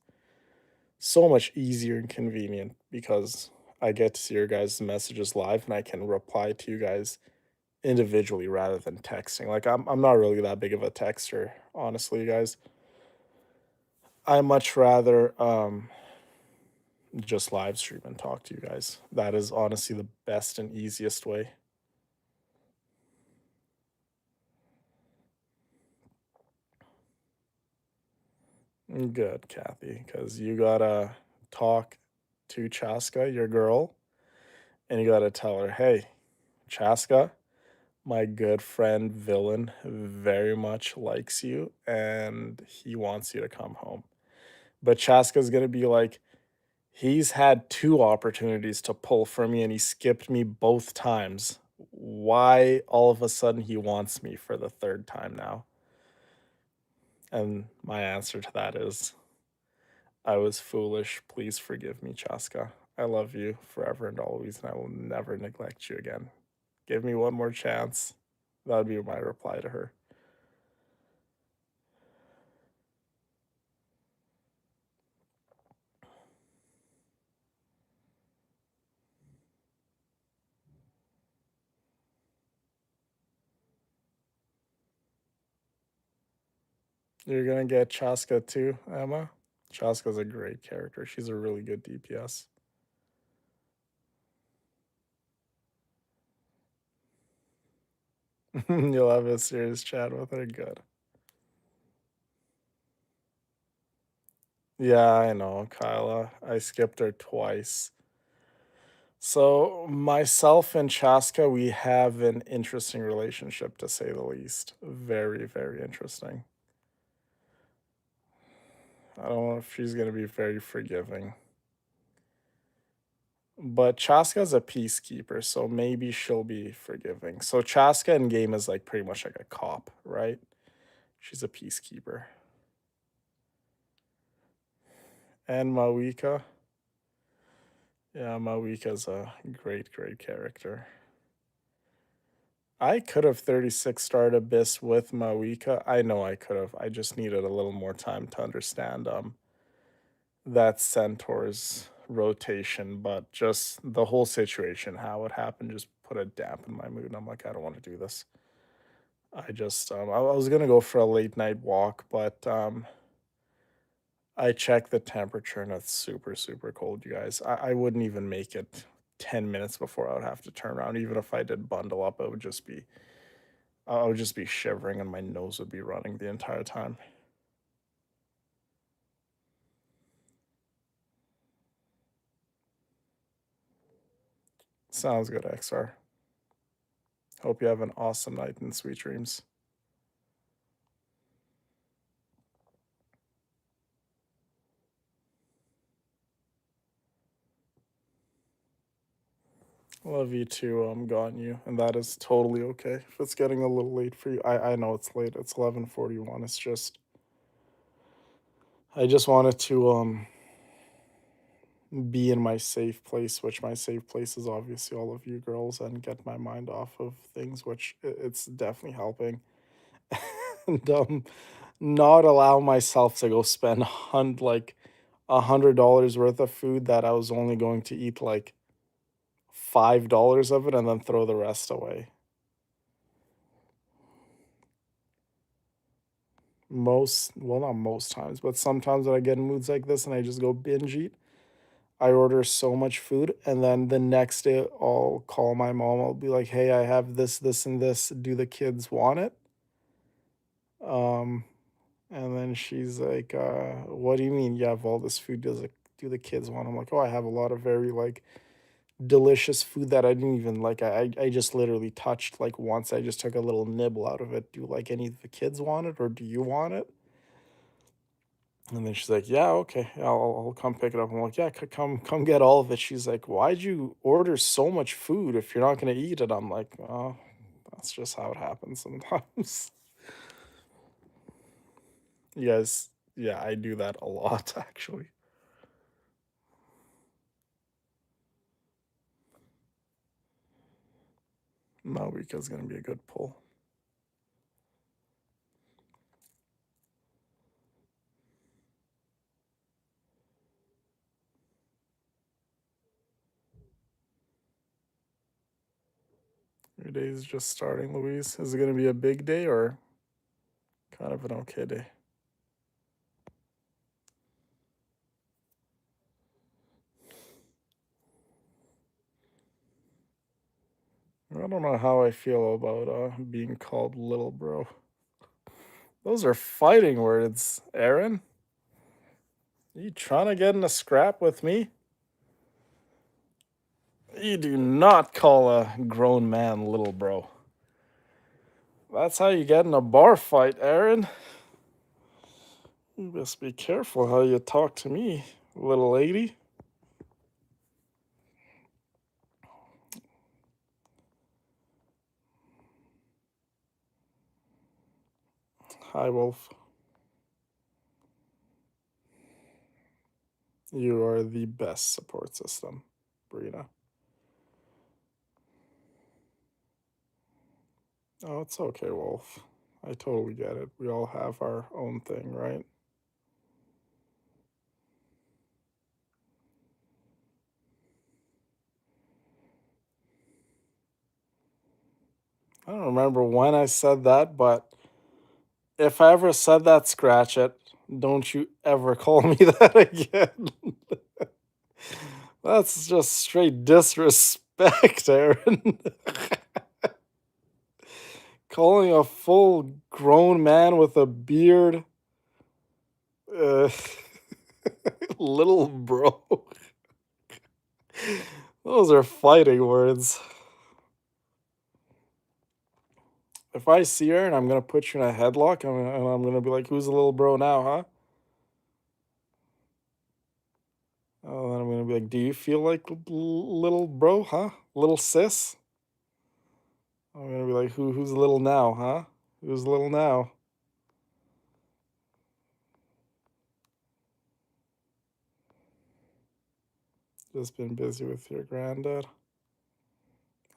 so much easier and convenient because I get to see your guys' messages live and I can reply to you guys individually rather than texting. Like I'm not really that big of a texter, honestly, you guys. I much rather just live stream and talk to you guys. That is honestly the best and easiest way. Good, Kathy, because you gotta talk to Chaska, your girl, And you gotta tell her, hey, Chaska, my good friend Villain very much likes you and he wants you to come home. But Chaska's gonna be like, he's had two opportunities to pull for me and he skipped me both times. Why all of a sudden he wants me for the third time now? And my answer to that is, I was foolish. Please forgive me, Chaska. I love you forever and always, and I will never neglect you again. Give me one more chance. That would be my reply to her. You're gonna get Chaska too, Emma? Chaska's a great character. She's a really good DPS. You'll have a serious chat with her. Good. Yeah, I know, Kyla. I skipped her twice. So, myself and Chaska, we have an interesting relationship to say the least. Very, very interesting. I don't know if she's going to be very forgiving. But Chaska's a peacekeeper, so maybe she'll be forgiving. So, Chaska in game is like pretty much like a cop, right? She's a peacekeeper. And Mawika. Yeah, Mawika's a great, great character. I could have 36 starred Abyss with Mawika. I know I could have. I just needed a little more time to understand that Centaur's rotation, but just the whole situation, how it happened, just put a damp in my mood. And I'm like, I don't want to do this. I was gonna go for a late night walk, but I checked the temperature and it's super, super cold, you guys. I wouldn't even make it 10 minutes before I would have to turn around. Even if I did bundle up, I would just be shivering and my nose would be running the entire time. Sounds good, XR. Hope you have an awesome night and sweet dreams. Love you too, Gotten you, and that is totally okay. If it's getting a little late for you, I know it's late. It's 11:41. It's just I just wanted to be in my safe place, which my safe place is obviously all of you girls, and get my mind off of things, which it's definitely helping. And not allow myself to go spend like $100 worth of food that I was only going to eat like $5 of it and then throw the rest away. Well, not most times, but sometimes when I get in moods like this and I just go binge eat, I order so much food and then the next day I'll call my mom. I'll be like, "Hey, I have this, this, and this. Do the kids want it?" Um, and then she's like, "What do you mean you have all this food? Do the kids want?" I'm like, "Oh, I have a lot of very like delicious food that I didn't even like. I just literally touched like once. I just took a little nibble out of it. Do like any of the kids want it or do you want it?" And then she's like, "Yeah, okay, yeah, I'll come pick it up." I'm like, "Yeah, come get all of it." She's like, "Why'd you order so much food if you're not gonna eat it?" I'm like, "Oh, that's just how it happens sometimes." Yes, yeah, I do that a lot actually. Malvika's gonna be a good pull. Your day is just starting, Louise. Is it gonna be a big day or kind of an okay day? I don't know how I feel about being called little bro. Those are fighting words, Aaron. You trying to get in a scrap with me? You do not call a grown man little bro. That's how you get in a bar fight, Aaron. You best be careful how you talk to me, little lady. Hi, Wolf. You are the best support system, Brina. Oh, it's okay, Wolf. I totally get it. We all have our own thing, right? I don't remember when I said that, but if I ever said that, scratch it. Don't you ever call me that again. That's just straight disrespect, Aaron. Calling a full grown man with a beard uh, little bro. Those are fighting words. If I see her and I'm gonna put you in a headlock and I'm gonna be like, "Who's the little bro now, huh?" Oh, then I'm gonna be like, "Do you feel like little bro, huh? Little sis?" I'm gonna be like, "Who's little now, huh? Who's little now?" Just been busy with your granddad.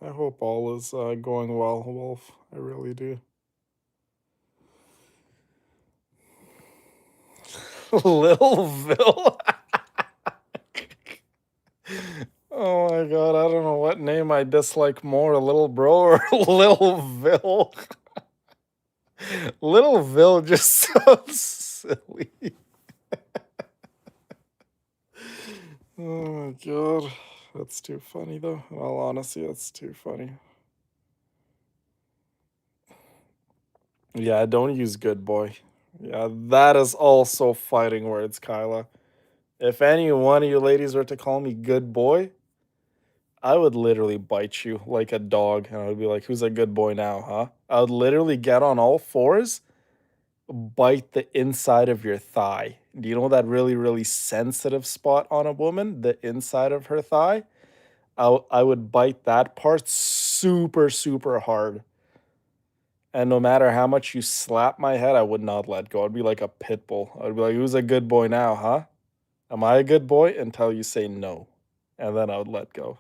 I hope all is going well, Wolf. I really do. Littleville. Oh my god, I don't know what name I dislike more, Little Bro or Littleville. Littleville just sounds silly. Oh my god. That's too funny though. In all honesty, that's too funny. Yeah, don't use good boy. Yeah, that is also fighting words, Kyla. If any one of you ladies were to call me good boy, I would literally bite you like a dog, and I would be like, "Who's a good boy now, huh?" I would literally get on all fours, bite the inside of your thigh. Do you know that really, really sensitive spot on a woman, the inside of her thigh? I would bite that part super, super hard. And no matter how much you slap my head, I would not let go. I'd be like a pit bull. I'd be like, "Who's a good boy now, huh? Am I a good boy?" Until you say no. And then I would let go.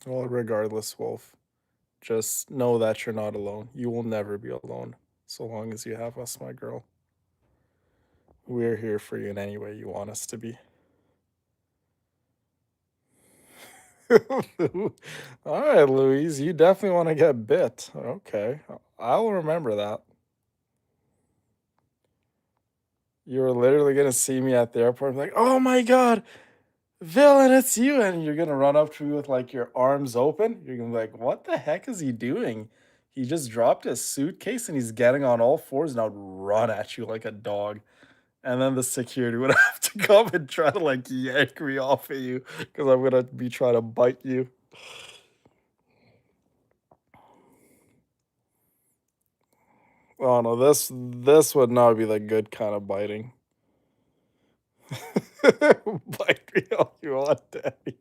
Well, regardless, Wolf, just know that you're not alone. You will never be alone so long as you have us, my girl. We're here for you in any way you want us to be. All right, Louise, you definitely want to get bit. Okay, I'll remember that. You're literally gonna see me at the airport, like, "Oh my god, villain, it's you!" And you're gonna run up to me with like your arms open. You're gonna be like, "What the heck is he doing? He just dropped his suitcase and he's getting on all fours and I'd run at you like a dog." And then the security would have to come and try to like yank me off of you because I'm gonna be trying to bite you. Oh no, this would not be the good kind of biting. Bite me all you want, Daddy.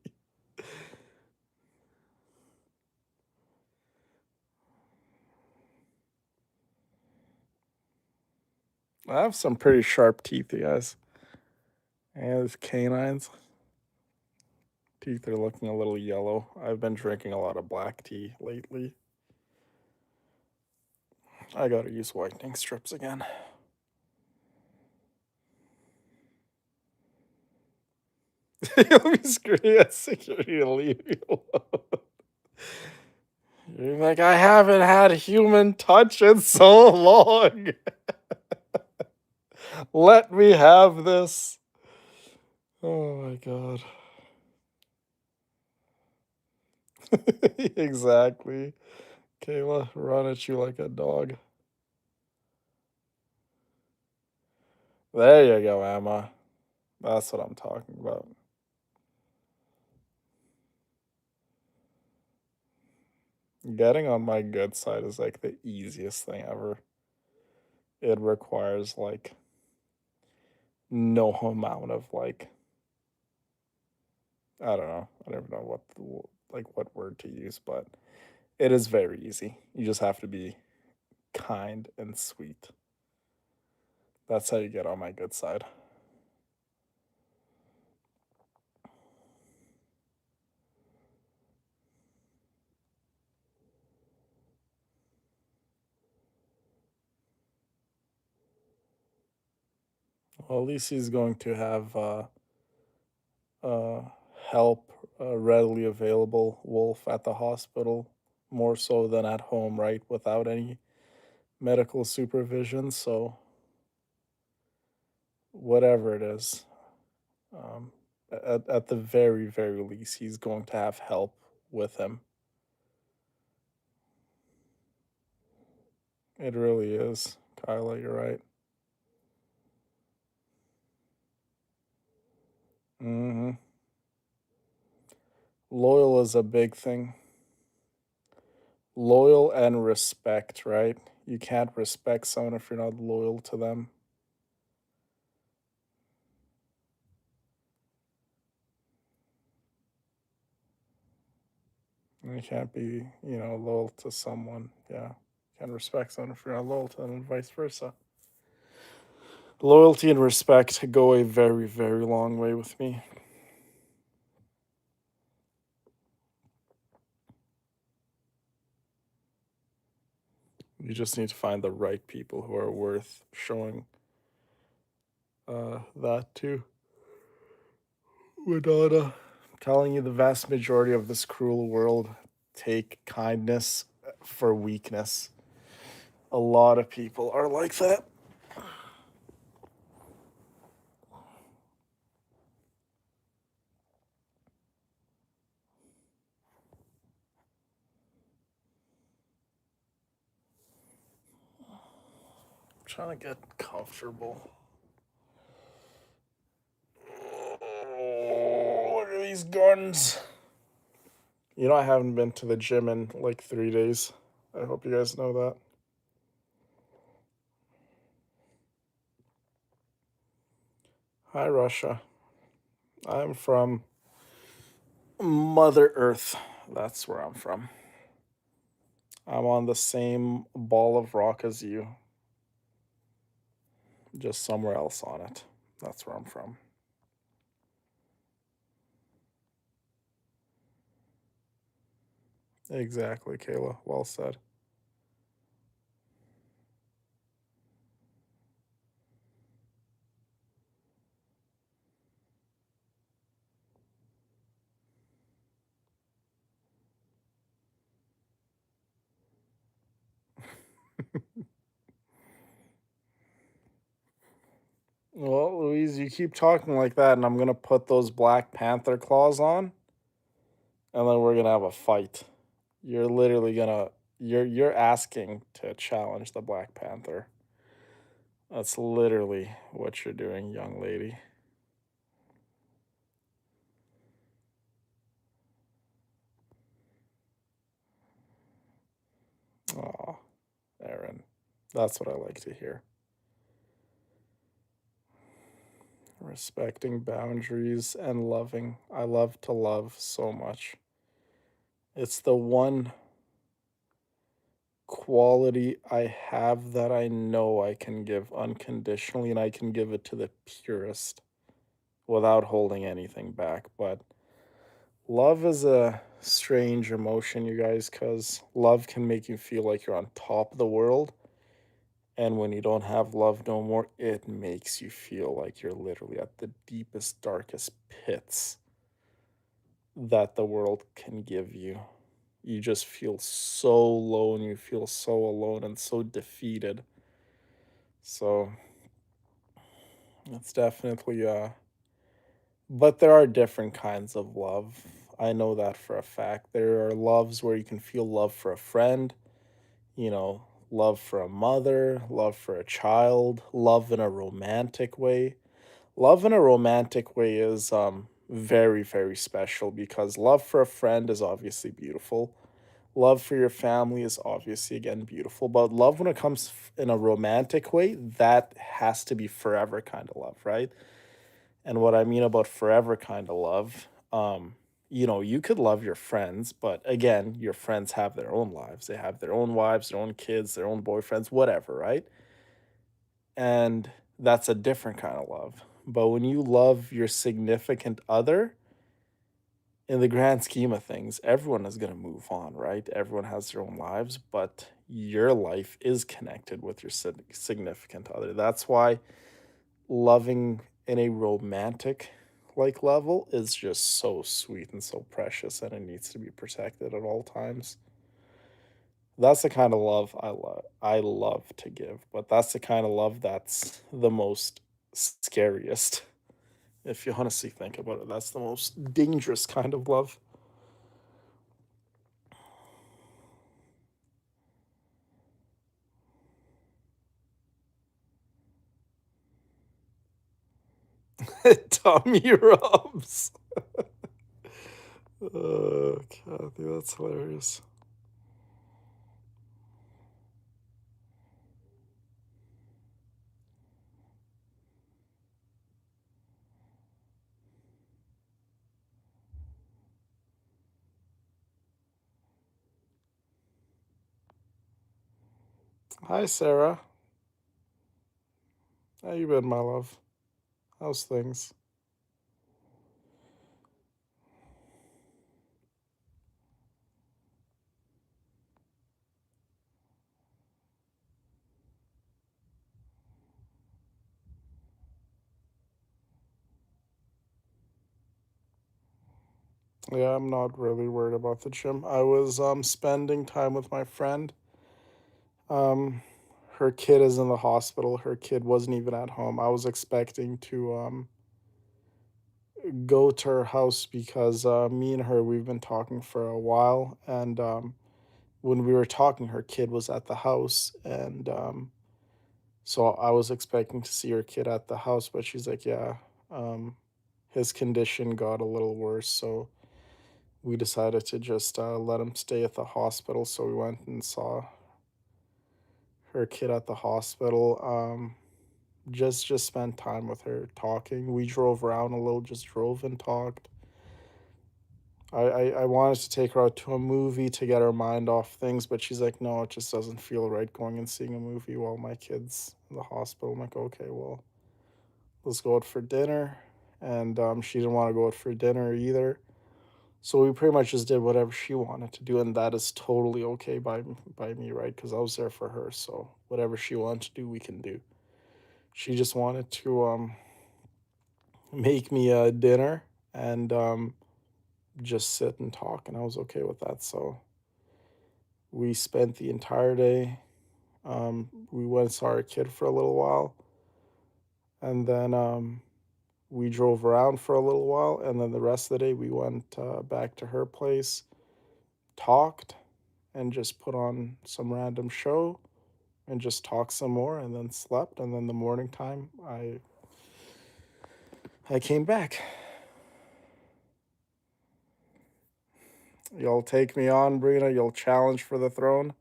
I have some pretty sharp teeth, you guys. And these canines. Teeth are looking a little yellow. I've been drinking a lot of black tea lately. I gotta use whitening strips again. You'll be screaming at security to leave you alone. You're like, "I haven't had human touch in so long. Let me have this." Oh my god. Exactly. Kayla, run at you like a dog. There you go, Emma. That's what I'm talking about. Getting on my good side is like the easiest thing ever. It requires like no amount of like I don't know. I don't even know like what word to use, but it is very easy. You just have to be kind and sweet. That's how you get on my good side. Well, at least he's going to have uh, help readily available, Wolf, at the hospital, more so than at home, right? Without any medical supervision. So, whatever it is, um, at the very, very least, he's going to have help with him. It really is. Kyla, you're right. Hmm. Loyal is a big thing. Loyal and respect, right? You can't respect someone if you're not loyal to them. You can't be, loyal to someone. Yeah. You can't respect someone if you're not loyal to them, and vice versa. Loyalty and respect go a very, very long way with me. You just need to find the right people who are worth showing that to. Madonna. I'm telling you, the vast majority of this cruel world take kindness for weakness. A lot of people are like that. I'm trying to get comfortable. Oh, look at these guns. I haven't been to the gym in like 3 days. I hope you guys know that. Hi, Russia. I'm from Mother Earth. That's where I'm from. I'm on the same ball of rock as you, just somewhere else on it. That's where I'm from. Exactly, Kayla. Well said. Well, Louise, you keep talking like that, and I'm gonna put those Black Panther claws on, and then we're gonna have a fight. You're literally gonna you're asking to challenge the Black Panther. That's literally what you're doing, young lady. Oh, Aaron. That's what I like to hear. Respecting boundaries and loving. I love to love so much. It's the one quality I have that I know I can give unconditionally, and I can give it to the purest without holding anything back. But love is a strange emotion, you guys, because love can make you feel like you're on top of the world. And when you don't have love no more, it makes you feel like you're literally at the deepest, darkest pits that the world can give you. You just feel so low and you feel so alone and so defeated. So it's definitely but there are different kinds of love. I know that for a fact. There are loves where you can feel love for a friend, you know, love for a mother, love for a child, love in a romantic way. Love in a romantic way is very, very special because love for a friend is obviously beautiful. Love for your family is obviously again beautiful, but love when it comes in a romantic way, that has to be forever kind of love, right? And what I mean about forever kind of love, you know, you could love your friends, but again, your friends have their own lives. They have their own wives, their own kids, their own boyfriends, whatever, right? And that's a different kind of love. But when you love your significant other, in the grand scheme of things, everyone is going to move on, right? Everyone has their own lives, but your life is connected with your significant other. That's why loving in a romantic like level is just so sweet and so precious and it needs to be protected at all times. That's the kind of love I love to give, but that's the kind of love that's the most scariest. If you honestly think about it, that's the most dangerous kind of love. Tummy rubs. Kathy, that's hilarious. Hi, Sarah. How you been, my love? How's things? Yeah, I'm not really worried about the gym. I was spending time with my friend. Um her kid is in the hospital. Her kid wasn't even at home. I was expecting to go to her house because me and her we've been talking for a while and when we were talking her kid was at the house and so I was expecting to see her kid at the house, but she's like, yeah, um, his condition got a little worse, so we decided to just let him stay at the hospital. So we went and saw her kid at the hospital. Just spent time with her talking. We drove around a little, just drove and talked. I wanted to take her out to a movie to get her mind off things, but she's like, no, it just doesn't feel right going and seeing a movie while my kid's in the hospital. I'm like, okay, well, let's go out for dinner. And she didn't want to go out for dinner either. So we pretty much just did whatever she wanted to do, and that is totally okay by me, right? Because I was there for her, so whatever she wanted to do, we can do. She just wanted to make me a dinner and just sit and talk, and I was okay with that. So we spent the entire day. We went and saw our kid for a little while, and then we drove around for a little while, and then the rest of the day we went back to her place, talked, and just put on some random show and just talked some more, and then slept. And then the morning time, I came back. You'll take me on, Brina. You'll challenge for the throne.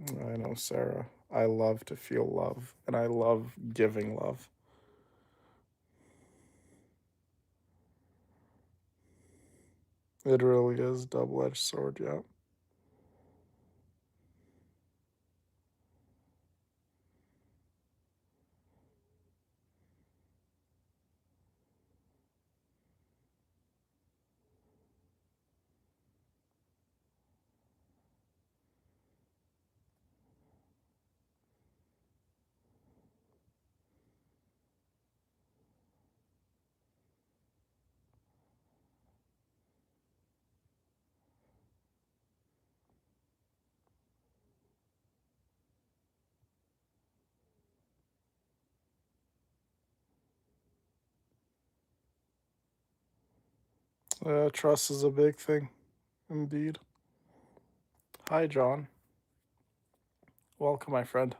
I know, Sarah. I love to feel love, and I love giving love. It really is double-edged sword. Yeah. Trust is a big thing, indeed. Hi, John. Welcome, my friend.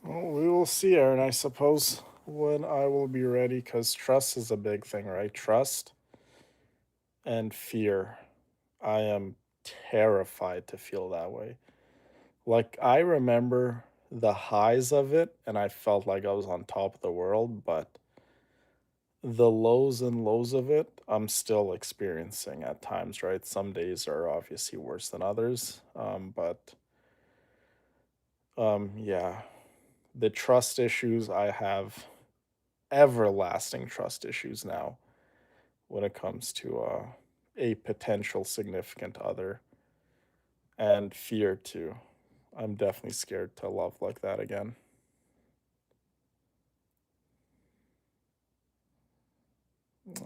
Well, we will see, Aaron, I suppose, when I will be ready, because trust is a big thing, right? Trust and fear. I am terrified to feel that way. Like, I remember the highs of it, and I felt like I was on top of the world, but the lows and lows of it, I'm still experiencing at times, right? Some days are obviously worse than others. Yeah, the trust issues I have, everlasting trust issues now when it comes to a potential significant other, and fear too. I'm definitely scared to love like that again.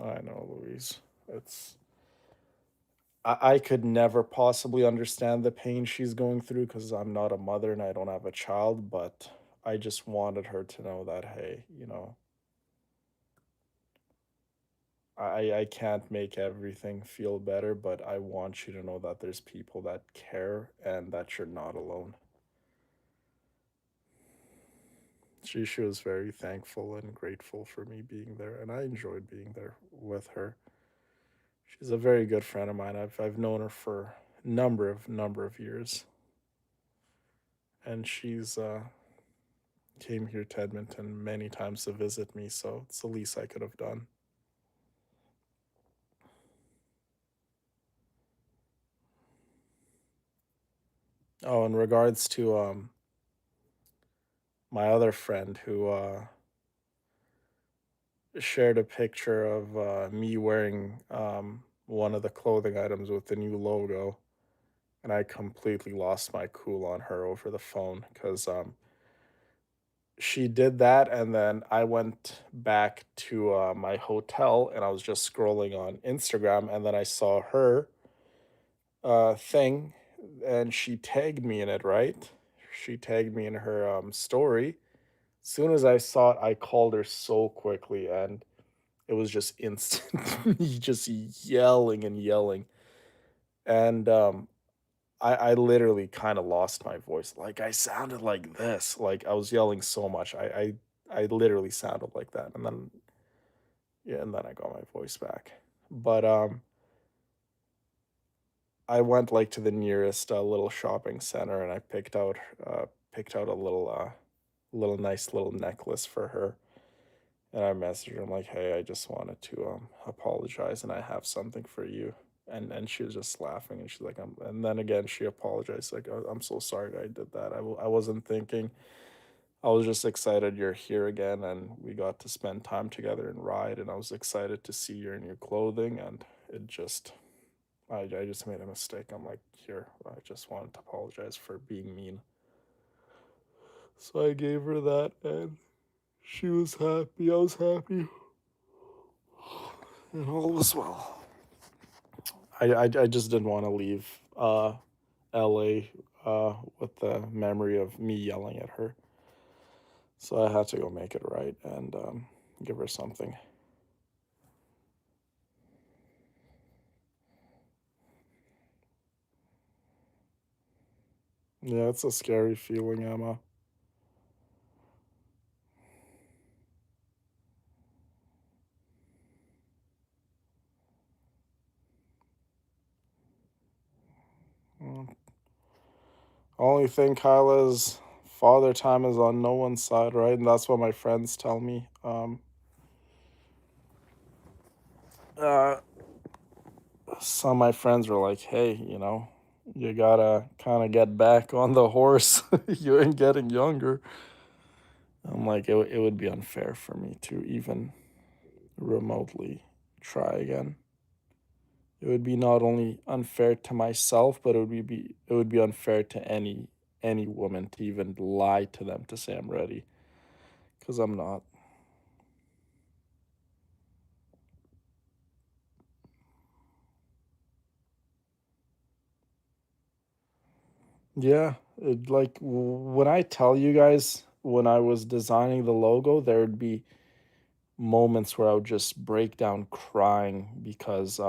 I know, Louise. It's I could never possibly understand the pain she's going through because I'm not a mother and I don't have a child, but I just wanted her to know that, hey, I can't make everything feel better, but I want you to know that there's people that care and that you're not alone. She was very thankful and grateful for me being there, and I enjoyed being there with her. She's a very good friend of mine. I've known her for number of years, and she's came here to Edmonton many times to visit me, so it's the least I could have done. Oh, in regards to my other friend who shared a picture of me wearing one of the clothing items with the new logo, and I completely lost my cool on her over the phone because she did that, and then I went back to my hotel and I was just scrolling on Instagram, and then I saw her thing, and she tagged me in it, right? She tagged me in her story. Soon as I saw it, I called her so quickly, and it was just instant, just yelling and yelling. And I literally kind of lost my voice. Like I sounded like this. Like I was yelling so much. I literally sounded like that. And then yeah, and then I got my voice back. But I went like to the nearest little shopping center and I picked out a little nice little necklace for her. And I messaged her. I'm like, hey, I just wanted to apologize, and I have something for you. And she was just laughing, and she's like, and then again she apologized, like, I'm so sorry I did that. I wasn't thinking. I was just excited you're here again, and we got to spend time together and ride, and I was excited to see your new clothing, and it just I just made a mistake. I'm like, here, I just wanted to apologize for being mean. So I gave her that, and she was happy. I was happy, and all was well. I just didn't want to leave LA with the memory of me yelling at her. So I had to go make it right and give her something. Yeah, it's a scary feeling, Emma. Mm. Only thing, Kyla, is father time is on no one's side, right? And that's what my friends tell me. Uh, some of my friends were like, hey, you gotta kind of get back on the horse. You ain't getting younger. I'm like, it would be unfair for me to even remotely try again. It would be not only unfair to myself, but it would be unfair to any woman to even lie to them to say I'm ready, because I'm not. Yeah, when I tell you guys when I was designing the logo, there would be moments where I would just break down crying because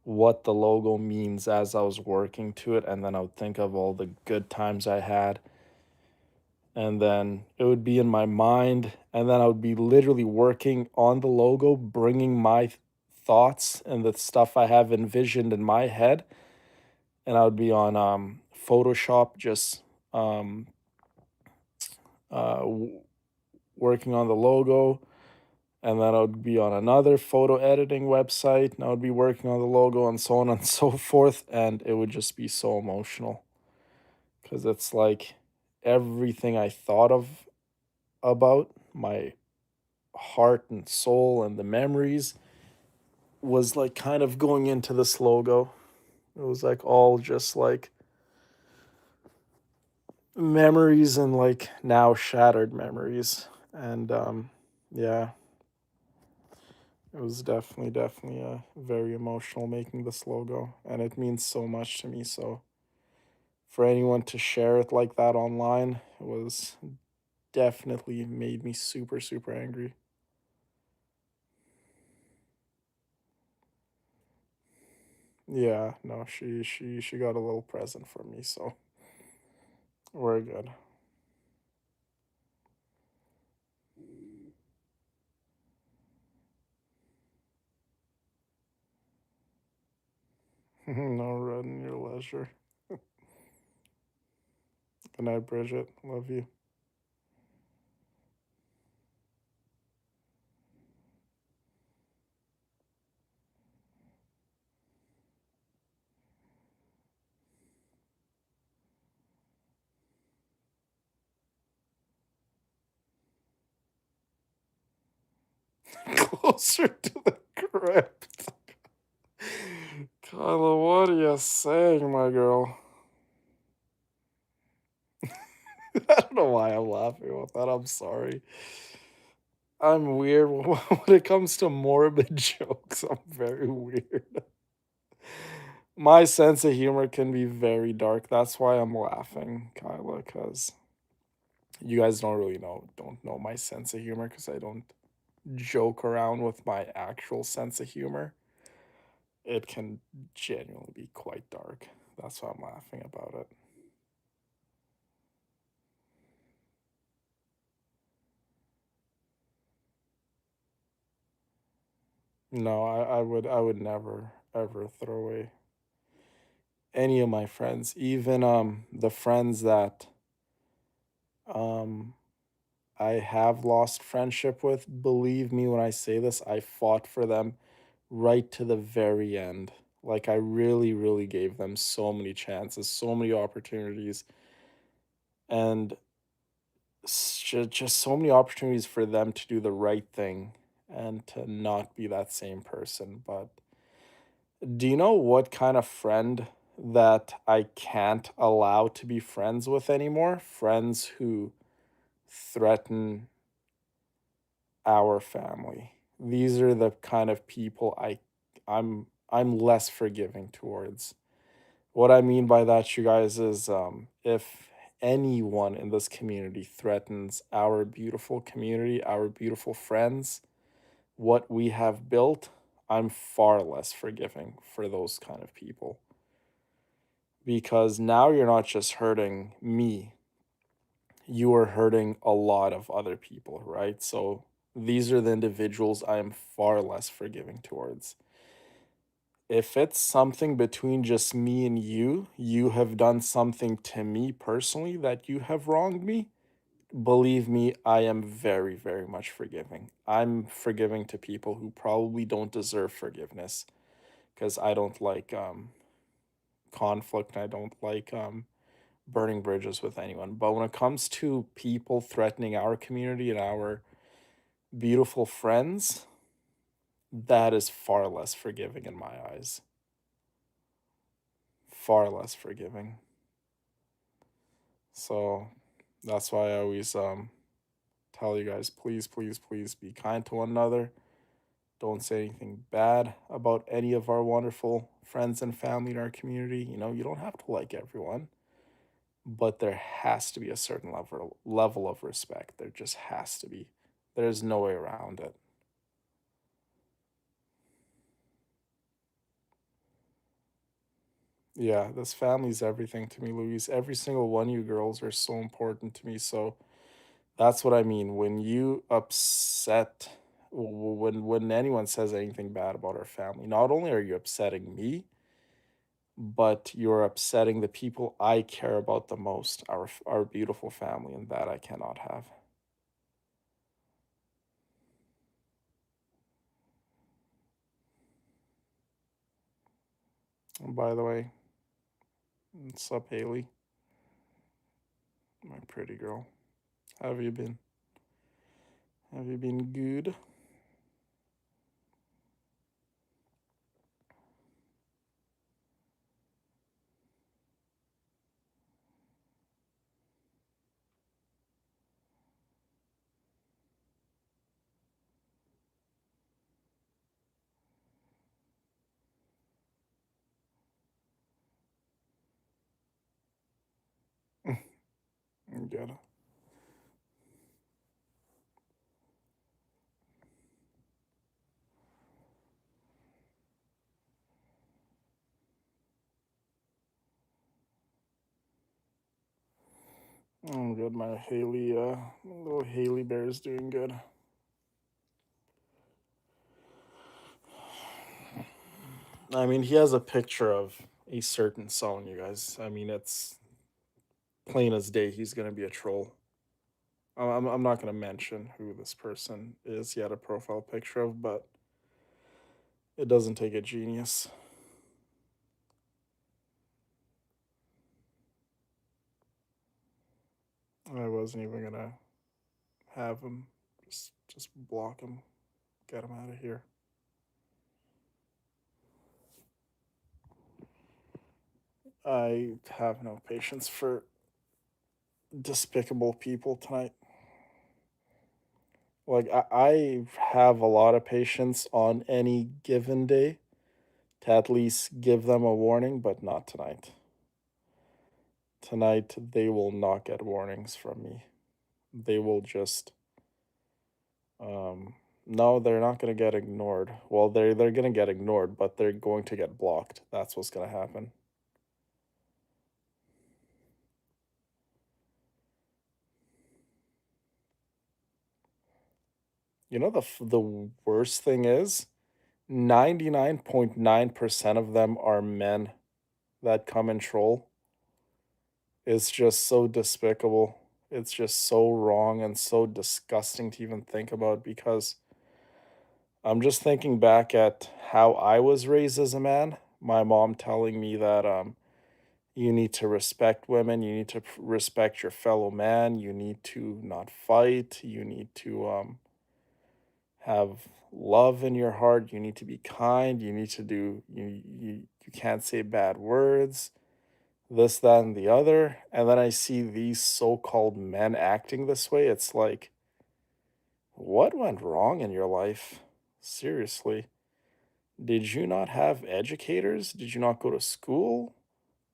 what the logo means as I was working to it, and then I would think of all the good times I had, and then it would be in my mind, and then I would be literally working on the logo, bringing my thoughts and the stuff I have envisioned in my head, and I would be on Photoshop just um, working on the logo, and then I would be on another photo editing website, and I would be working on the logo, and so on and so forth, and it would just be so emotional because it's like everything I thought of about my heart and soul and the memories was like kind of going into this logo. It was like all just like memories and like now shattered memories. And yeah, it was definitely very emotional making this logo, and it means so much to me. So for anyone to share it like that online, it was definitely made me super angry. Yeah, no, she got a little present from me, so we're good. No, run in your leisure. Good night, Bridget. Love you. Closer to the crypt. Kyla, what are you saying, my girl? I don't know why I'm laughing about that. I'm sorry. I'm weird when it comes to morbid jokes. I'm very weird. My sense of humor can be very dark. That's why I'm laughing, Kyla, because you guys don't know my sense of humor because I don't joke around with my actual sense of humor. It can genuinely be quite dark. That's why I'm laughing about it. No, I would never ever throw away any of my friends, even the friends that um I have lost friendship with. Believe me when I say this, I fought for them right to the very end. Like I really gave them so many chances, so many opportunities, and just so many opportunities for them to do the right thing and to not be that same person. But do you know what kind of friend that I can't allow to be friends with anymore? Friends who threaten our family. These are the kind of people I'm less forgiving towards. What I mean by that, you guys, is if anyone in this community threatens our beautiful community, our beautiful friends, what we have built, I'm far less forgiving for those kind of people. Because now you're not just hurting me, you are hurting a lot of other people, right? So these are the individuals I am far less forgiving towards. If it's something between just me and you have done something to me personally that you have wronged me, believe me, I am very much forgiving. I'm forgiving to people who probably don't deserve forgiveness because I don't like conflict. I don't like burning bridges with anyone. But when it comes to people threatening our community and our beautiful friends, that is far less forgiving in my eyes. Far less forgiving. So that's why I always tell you guys, please, please, please be kind to one another. Don't say anything bad about any of our wonderful friends and family in our community. You know, you don't have to like everyone, but there has to be a certain level of respect. There just has to be. There's no way around it. Yeah, this family's everything to me, Louise. Every single one of you girls are so important to me. So that's what I mean. When you upset, when anyone says anything bad about our family, not only are you upsetting me, but you're upsetting the people I care about the most, our beautiful family, and that I cannot have. And by the way, what's up, Haley? My pretty girl. How have you been? Have you been good? I'm good. I'm good. My little Haley bear is doing good. I mean, he has a picture of a certain song, you guys. I mean, it's plain as day he's gonna be a troll. I'm not gonna mention who this person is. He had a profile picture of, but it doesn't take a genius. I wasn't even gonna have him. Just block him. Get him out of here. I have no patience for despicable people tonight. Like I have a lot of patience on any given day to at least give them a warning, but not tonight. Tonight they will not get warnings from me. They will just no, they're not gonna get ignored. Well, they're gonna get ignored, but they're going to get blocked. That's what's gonna happen. You know the worst thing is 99.9% of them are men that come and troll. It's just so despicable. It's just so wrong and so disgusting to even think about because I'm just thinking back at how I was raised as a man. My mom telling me that you need to respect women, you need to respect your fellow man, you need to not fight, you need to have love in your heart, you need to be kind, you need to do you can't say bad words, this, that, and the other. And then I see these so-called men acting this way. It's like, what went wrong in your life? Seriously. Did you not have educators? Did you not go to school?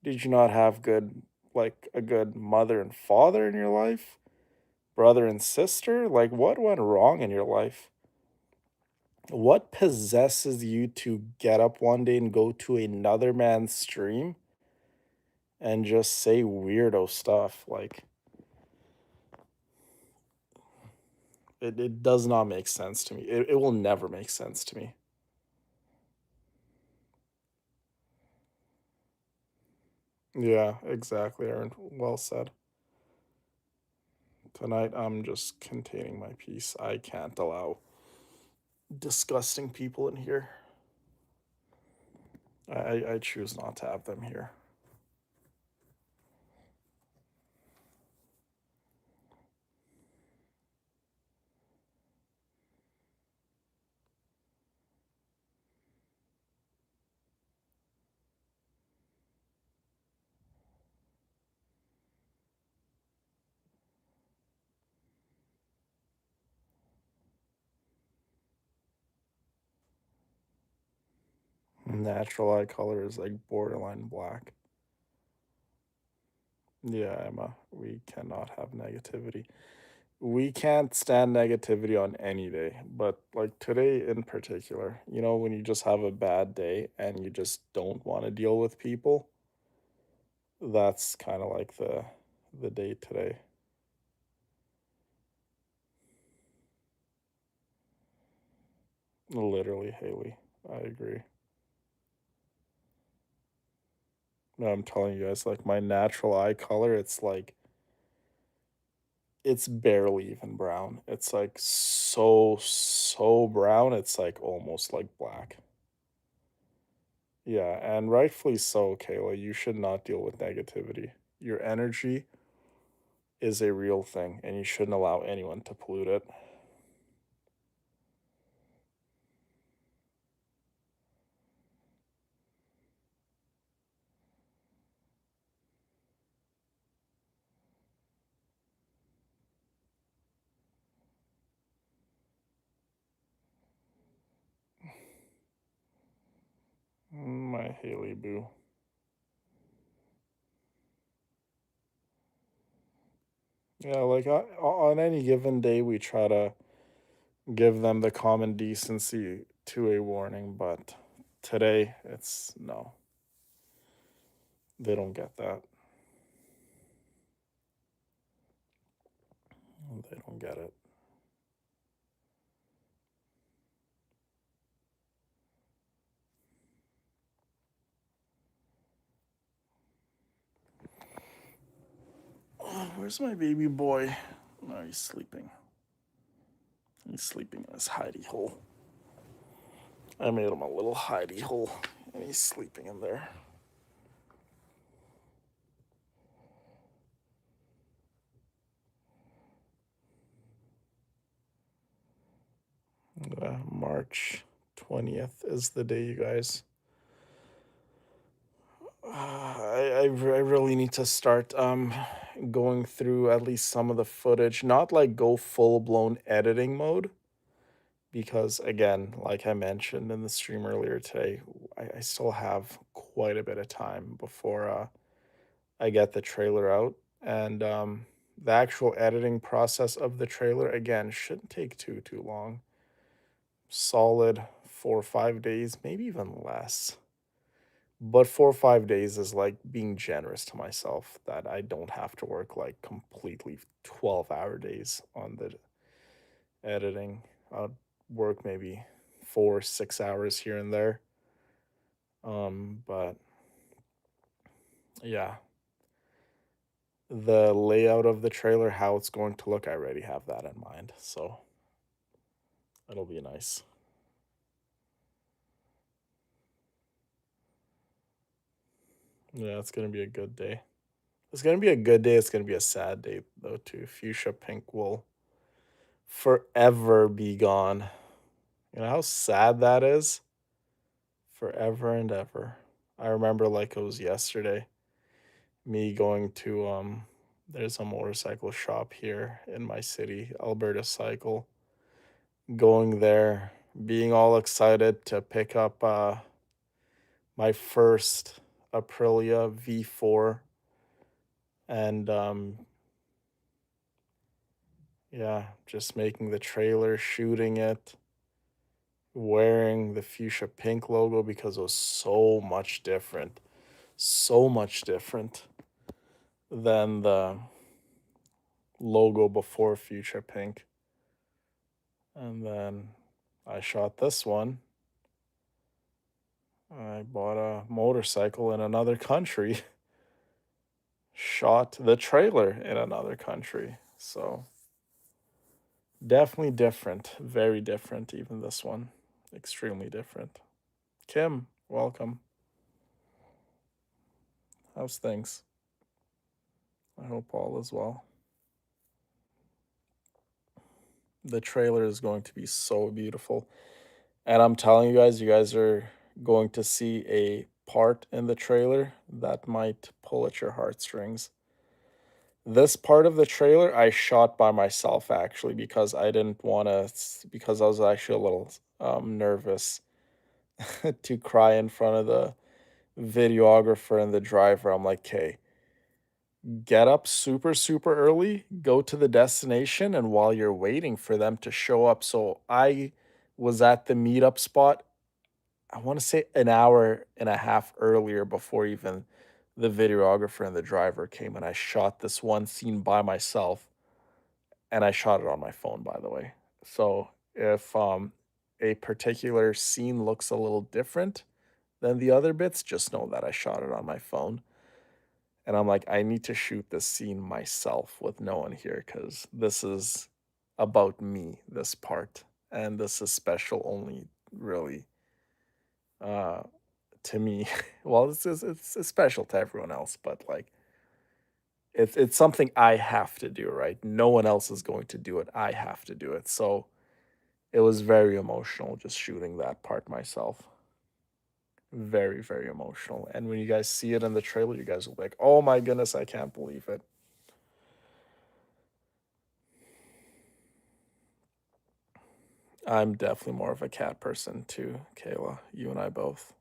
Did you not have like a good mother and father in your life? Brother and sister? Like, what went wrong in your life? What possesses you to get up one day and go to another man's stream and just say weirdo stuff? Like, it does not make sense to me. It will never make sense to me. Yeah, exactly, Aaron. Well said. Tonight, I'm just containing my peace. I can't allow disgusting people in here. I choose not to have them here. Natural eye color is like borderline black. Yeah, Emma, we cannot have negativity. We can't stand negativity on any day, but like today in particular, when you just have a bad day and you just don't want to deal with people, that's kind of like the day today. Literally, Haley. I agree. No, I'm telling you guys, like my natural eye color, it's barely even brown. It's like so brown, it's like almost like black. Yeah, and rightfully so, Kayla. You should not deal with negativity. Your energy is a real thing, and you shouldn't allow anyone to pollute it. My Haley boo. Yeah, like on any given day, we try to give them the common decency to a warning, but today it's no, they don't get that. They don't get it. Oh, where's my baby boy? No, he's sleeping. He's sleeping in his hidey hole. I made him a little hidey hole, and he's sleeping in there. March 20th is the day, you guys. I really need to start going through at least some of the footage, not like go full blown editing mode, because again, like I mentioned in the stream earlier today, I still have quite a bit of time before I get the trailer out, and the actual editing process of the trailer again shouldn't take too long. Solid 4 or 5 days, maybe even less. But 4 or 5 days is like being generous to myself that I don't have to work like completely 12-hour days on the editing. I'll work maybe 4 or 6 hours here and there. But yeah, the layout of the trailer, how it's going to look, I already have that in mind. So it'll be nice. Yeah, it's gonna be a good day. It's gonna be a good day. It's gonna be a sad day though too. Fuchsia Pink will forever be gone. You know how sad that is? Forever and ever. I remember like it was yesterday, me going to there's a motorcycle shop here in my city, Alberta Cycle. Going there, being all excited to pick up my first Aprilia V4, and yeah, just making the trailer, shooting it, wearing the fuchsia pink logo because it was so much different than the logo before fuchsia pink. And then I shot this one. I bought a motorcycle in another country, shot the trailer in another country. So definitely different, very different, even this one. Extremely different. Kim, welcome. How's things? I hope all is well. The trailer is going to be so beautiful. And I'm telling you guys are going to see a part in the trailer that might pull at your heartstrings. This part of the trailer I shot by myself actually because I didn't want to, because I was actually a little nervous to cry in front of the videographer and the driver. I'm like, "'Kay, get up super, super early, go to the destination, and while you're waiting for them to show up." So I was at the meetup spot, I wanna say an hour and a half earlier before even the videographer and the driver came, and I shot this one scene by myself, and I shot it on my phone, by the way. So if, a particular scene looks a little different than the other bits, just know that I shot it on my phone. And I'm like, I need to shoot this scene myself with no one here because this is about me, this part. And this is special only really uh to me. Well, it's special to everyone else, but like it's something I have to do, right? No one else is going to do it. I have to do it. So it was very emotional just shooting that part myself. Very, very emotional. And when you guys see it in the trailer, you guys will be like, oh my goodness, I can't believe it. I'm definitely more of a cat person too, Kayla. You and I both.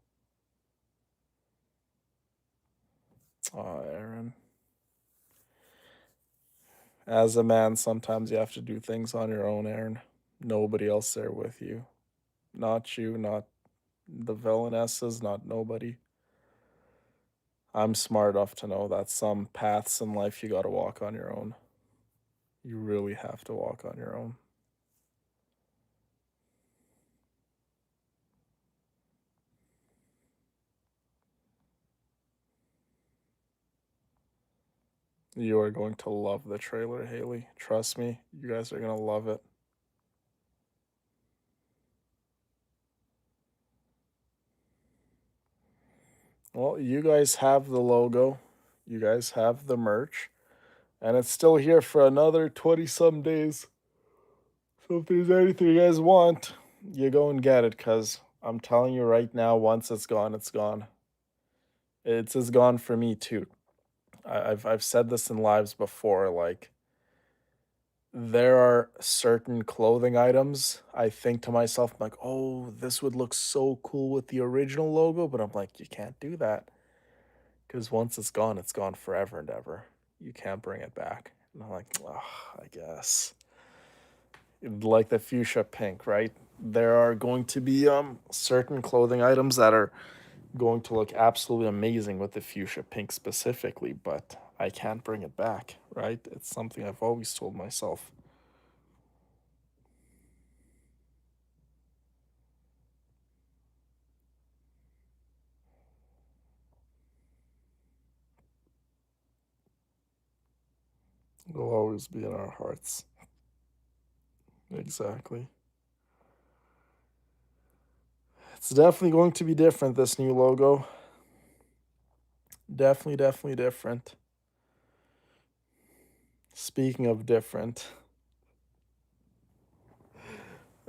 Oh, Aaron. As a man, sometimes you have to do things on your own, Aaron. Nobody else there with you. Not you, not the villainesses, not nobody. I'm smart enough to know that some paths in life you gotta walk on your own. You really have to walk on your own. You are going to love the trailer, Haley. Trust me, you guys are gonna love it. Well, you guys have the logo, you guys have the merch, and it's still here for another 20 some days. So if there's anything you guys want, you go and get it because I'm telling you right now, once it's gone, it's gone. It's as gone for me too. I've said this in lives before, like there are certain clothing items I think to myself, I'm like, oh, this would look so cool with the original logo, but I'm like, you can't do that because once it's gone forever and ever. You can't bring it back. And I'm like, oh, I guess. Like the fuchsia pink, right? There are going to be certain clothing items that are going to look absolutely amazing with the fuchsia pink specifically, but I can't bring it back, right? It's something I've always told myself. It'll always be in our hearts. Exactly. It's definitely going to be different, this new logo. Definitely, definitely different. Speaking of different,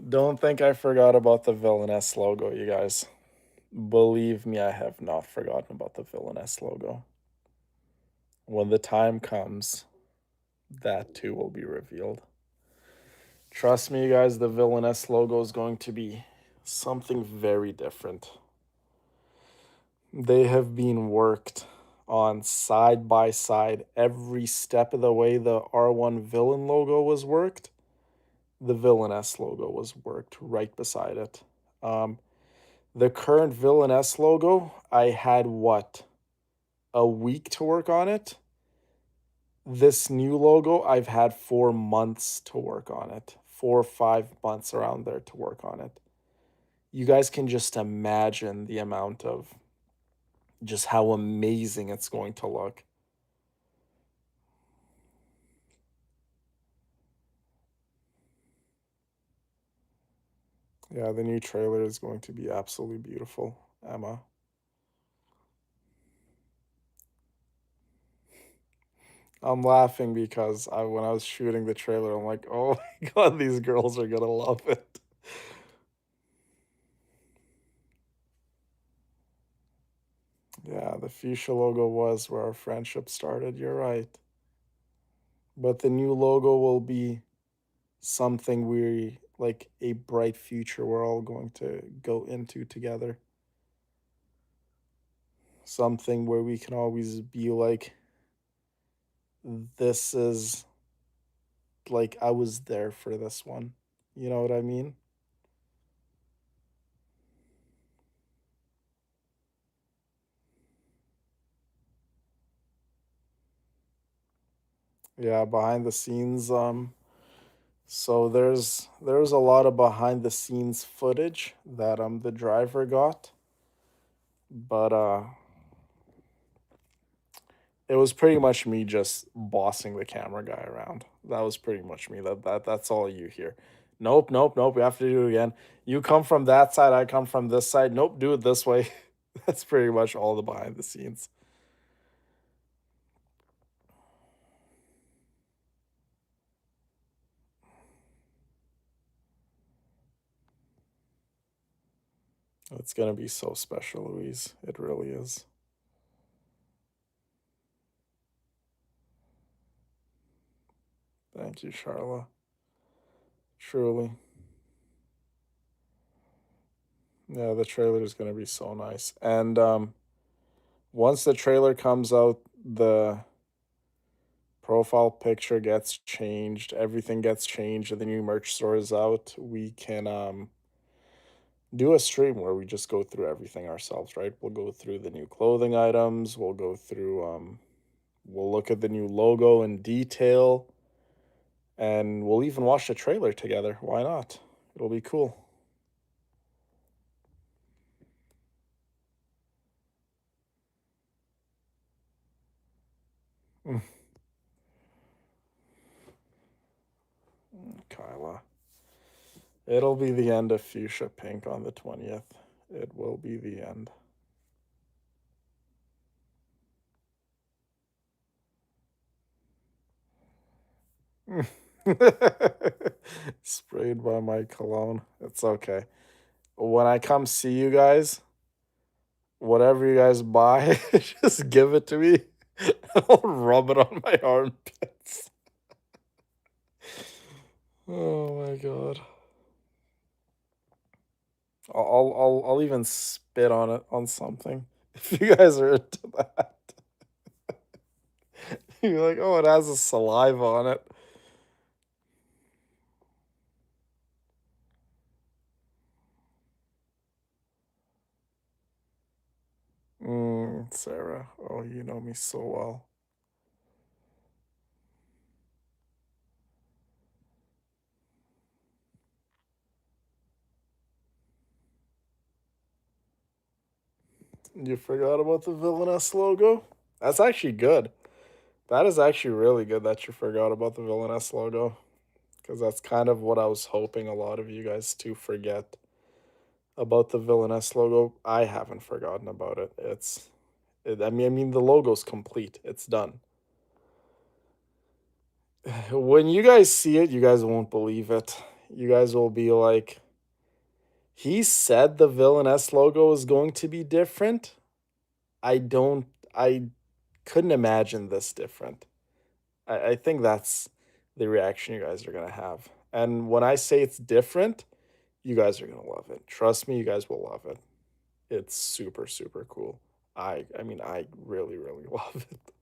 don't think I forgot about the villainess logo, you guys. Believe me, I have not forgotten about the villainess logo. When the time comes, that too will be revealed. Trust me, you guys, the villainess logo is going to be something very different. They have been worked on side by side every step of the way. The R1 villain logo was worked, the villainess logo was worked right beside it. Um, the current villainess logo, I had what, a week to work on it? This new logo, I've had 4 months to work on it, 4 or 5 months around there to work on it. You guys can just imagine the amount of just how amazing it's going to look. Yeah, the new trailer is going to be absolutely beautiful, Emma. I'm laughing because when I was shooting the trailer, I'm like, oh my god, these girls are gonna love it. Yeah, the fuchsia logo was where our friendship started. You're right. But the new logo will be something we like a bright future we're all going to go into together. Something where we can always be like, this is like I was there for this one. You know what I mean? Yeah, behind the scenes. So there's a lot of behind the scenes footage that the driver got, but it was pretty much me just bossing the camera guy around. That was pretty much me. That's all you hear. Nope, nope, nope. We have to do it again. You come from that side, I come from this side. Nope, do it this way. That's pretty much all the behind the scenes. It's gonna be so special, Louise. It really is. Thank you, Charla. Truly. Yeah, the trailer is gonna be so nice. And once the trailer comes out, the profile picture gets changed, everything gets changed, and the new merch store is out. We can do a stream where we just go through everything ourselves, right? We'll go through the new clothing items, we'll go through we'll look at the new logo in detail, and we'll even watch the trailer together. Why not? It'll be cool. Mm, Kyla. It'll be the end of Fuchsia Pink on the 20th. It will be the end. Sprayed by my cologne. It's okay. When I come see you guys, whatever you guys buy, just give it to me. I'll rub it on my armpits. Oh my god. I'll even spit on it on something. If you guys are into that. You're like, oh, it has a saliva on it. Sarah. Oh, you know me so well. You forgot about the Villainess logo? That's actually good. That is actually really good that you forgot about the Villainess logo. Because that's kind of what I was hoping a lot of you guys to forget about the Villainess logo. I haven't forgotten about it. I mean, the logo's complete. It's done. When you guys see it, you guys won't believe it. You guys will be like, he said the Villainess logo is going to be different. I don't, I couldn't imagine this different. I think that's the reaction you guys are going to have. And when I say it's different, you guys are going to love it. Trust me, you guys will love it. It's super, super cool. I mean, I really, really love it.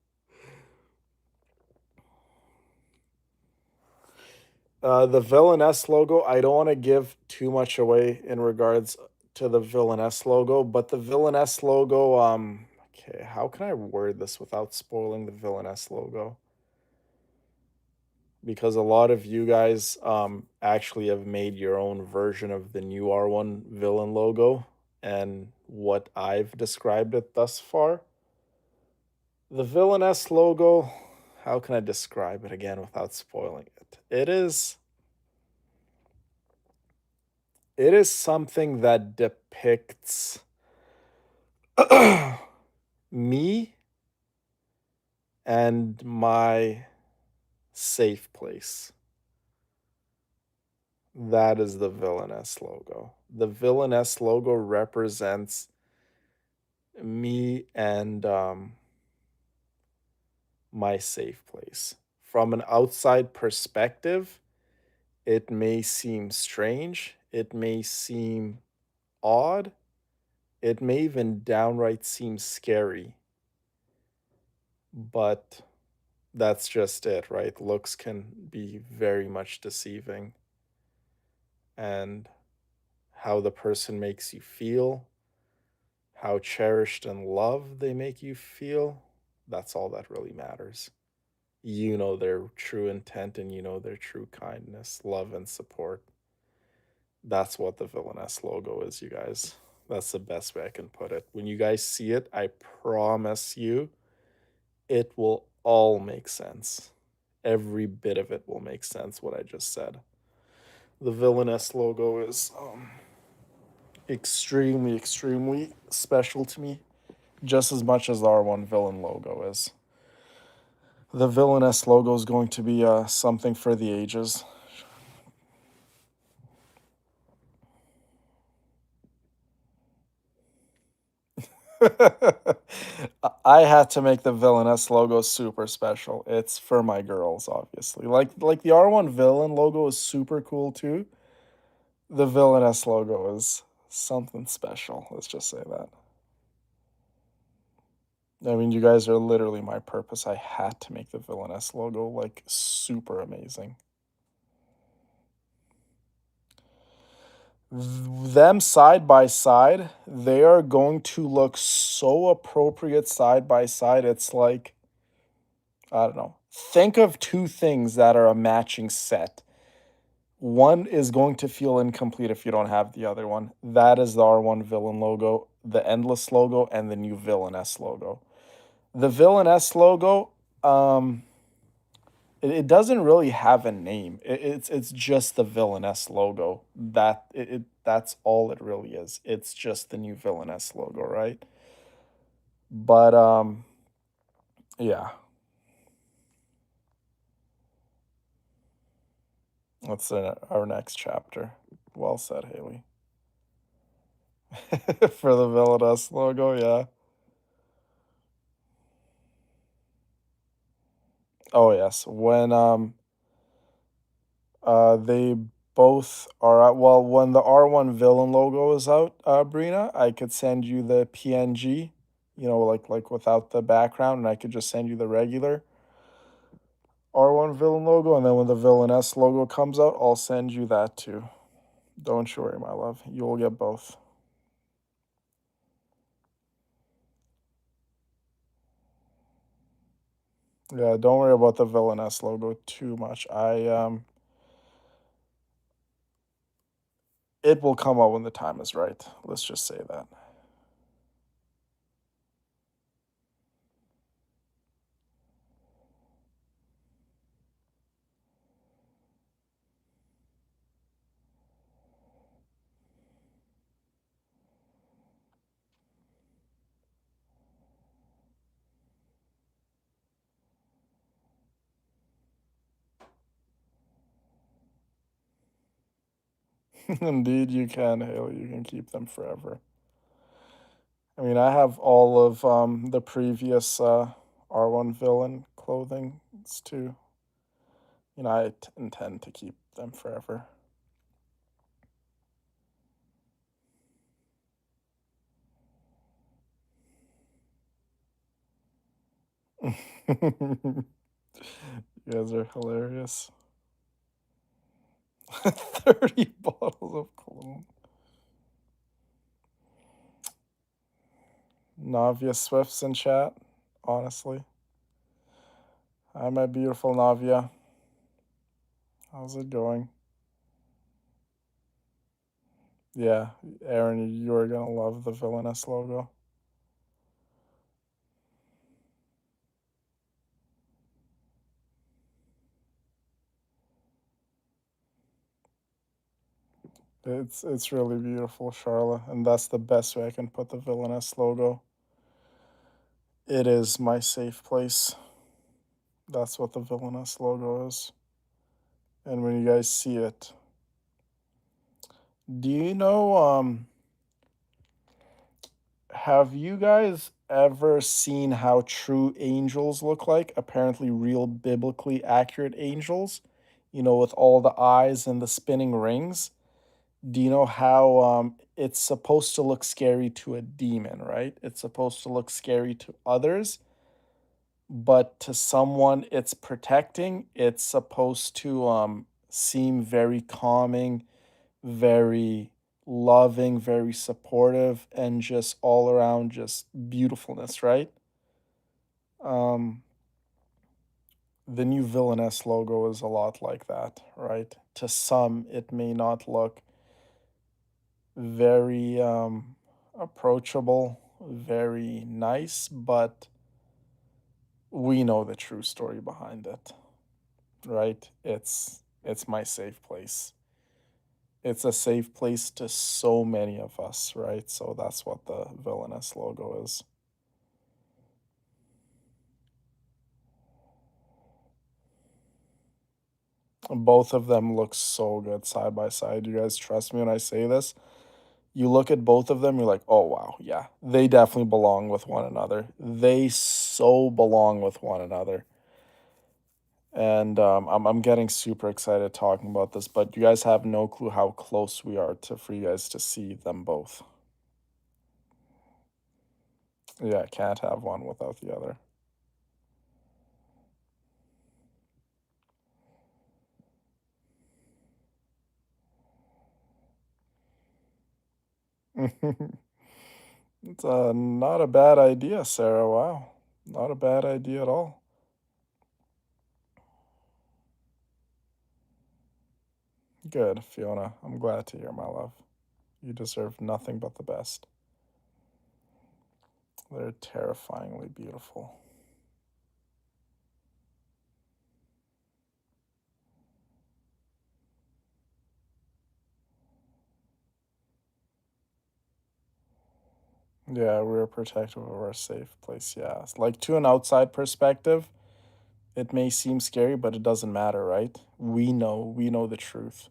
The Villainess logo, I don't want to give too much away in regards to the Villainess logo, but the Villainess logo, okay, how can I word this without spoiling the Villainess logo? Because a lot of you guys actually have made your own version of the new R1 villain logo and what I've described it thus far. The Villainess logo, how can I describe it again without spoiling it? It is something that depicts me and my safe place. That is the Villainess logo. The Villainess logo represents me and my safe place. From an outside perspective, It may seem strange, it may seem odd, it may even downright seem scary, but that's just it, right? Looks can be very much deceiving, and how the person makes you feel, how cherished and loved they make you feel, that's all that really matters. You know their true intent and you know their true kindness, love, and support. That's what the Villainess logo is, you guys. That's the best way I can put it. When you guys see it, I promise you, it will all make sense. Every bit of it will make sense, what I just said. The Villainess logo is extremely, extremely special to me, just as much as the R1 Villain logo is. The Villainess logo is going to be something for the ages. I had to make the Villainess logo super special. It's for my girls, obviously. Like the R1 Villain logo is super cool too. The Villainess logo is something special. Let's just say that. I mean, you guys are literally my purpose. I had to make the Villainess logo like super amazing. Them side by side, they are going to look so appropriate side by side. It's like, I don't know. Think of two things that are a matching set. One is going to feel incomplete if you don't have the other one. That is the R1 Villain logo, the Endless logo, and the new Villainess logo. The Villainess logo, it doesn't really have a name. It's just the Villainess logo. That's all it really is. It's just the new Villainess logo, right? But yeah. That's our next chapter. Well said, Haley. For the Villainess logo, yeah. Oh yes. When they both are out, well, when the R1 Villain logo is out, Brina, I could send you the PNG, like without the background, and I could just send you the regular R1 Villain logo, and then when the Villainess logo comes out, I'll send you that too. Don't you worry, my love. You will get both. Yeah, don't worry about the Villainess logo too much. It will come out when the time is right. Let's just say that. Indeed, you can, Haley. You can keep them forever. I mean, I have all of the previous R1 Villain clothing too. I intend to keep them forever. You guys are hilarious. 30 bottles of cologne. Navia Swift's in chat, honestly. Hi, my beautiful Navia. How's it going? Yeah, Aaron, you're gonna love the Villainess logo. It's really beautiful, Charlotte, and that's the best way I can put the Villainess logo. It is my safe place. That's what the Villainess logo is. And when you guys see it, do you know have you guys ever seen how true angels look like? Apparently real biblically accurate angels with all the eyes and the spinning rings. Do you know how it's supposed to look scary to a demon, right? It's supposed to look scary to others, but to someone it's protecting, it's supposed to seem very calming, very loving, very supportive, and just all around just beautifulness, right? Um, the new Villainess logo is a lot like that, right? To some, it may not look very approachable, very nice, but we know the true story behind it, right? It's my safe place. It's a safe place to so many of us, right? So that's what the Villainous logo is. Both of them look so good side by side. You guys trust me when I say this? You look at both of them, you're like, oh wow, yeah, they definitely belong with one another. They so belong with one another. And I'm getting super excited talking about this, but you guys have no clue how close we are to for you guys to see them both. Yeah, can't have one without the other. It's not a bad idea, Sarah. Wow, not a bad idea at all. Good, Fiona. I'm glad to hear, my love. You deserve nothing but the best. They're terrifyingly beautiful. Yeah, we're protective of our safe place. Yeah, it's like to an outside perspective, it may seem scary, but it doesn't matter, right? We know the truth.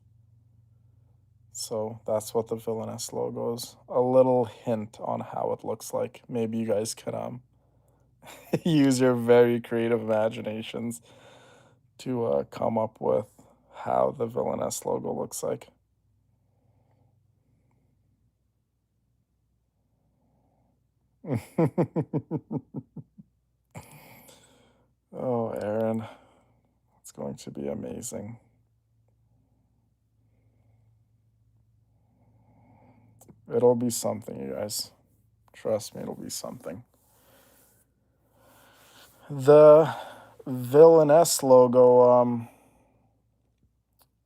So that's what the Villainous logo is. A little hint on how it looks like. Maybe you guys can use your very creative imaginations to come up with how the Villainous logo looks like. Oh, Aaron, it's going to be amazing. It'll be something, you guys. Trust me, it'll be something. The Villainess logo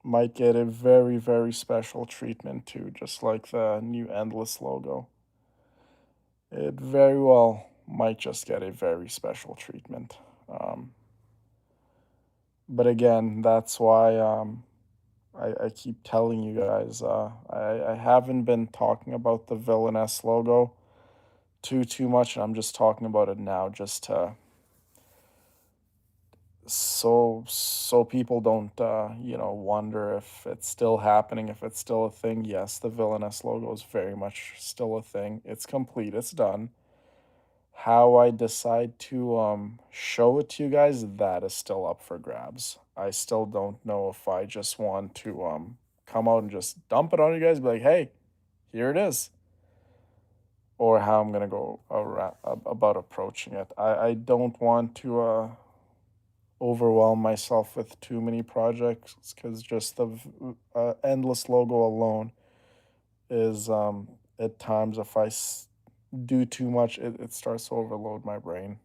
might get a very, very special treatment too, just like the new Endless logo. It very well might just get a very special treatment. Um, but again, that's why I keep telling you guys I haven't been talking about the Villainess logo too much, and I'm just talking about it now just to so people don't wonder if it's still happening, if it's still a thing. Yes, the Villainous logo is very much still a thing. It's complete, it's done. How I decide to show it to you guys, that is still up for grabs. I still don't know if I just want to come out and just dump it on you guys, be like, hey, here it is, or how I'm gonna go about approaching it. I don't want to overwhelm myself with too many projects, because just the Endless logo alone is at times, if do too much, it starts to overload my brain.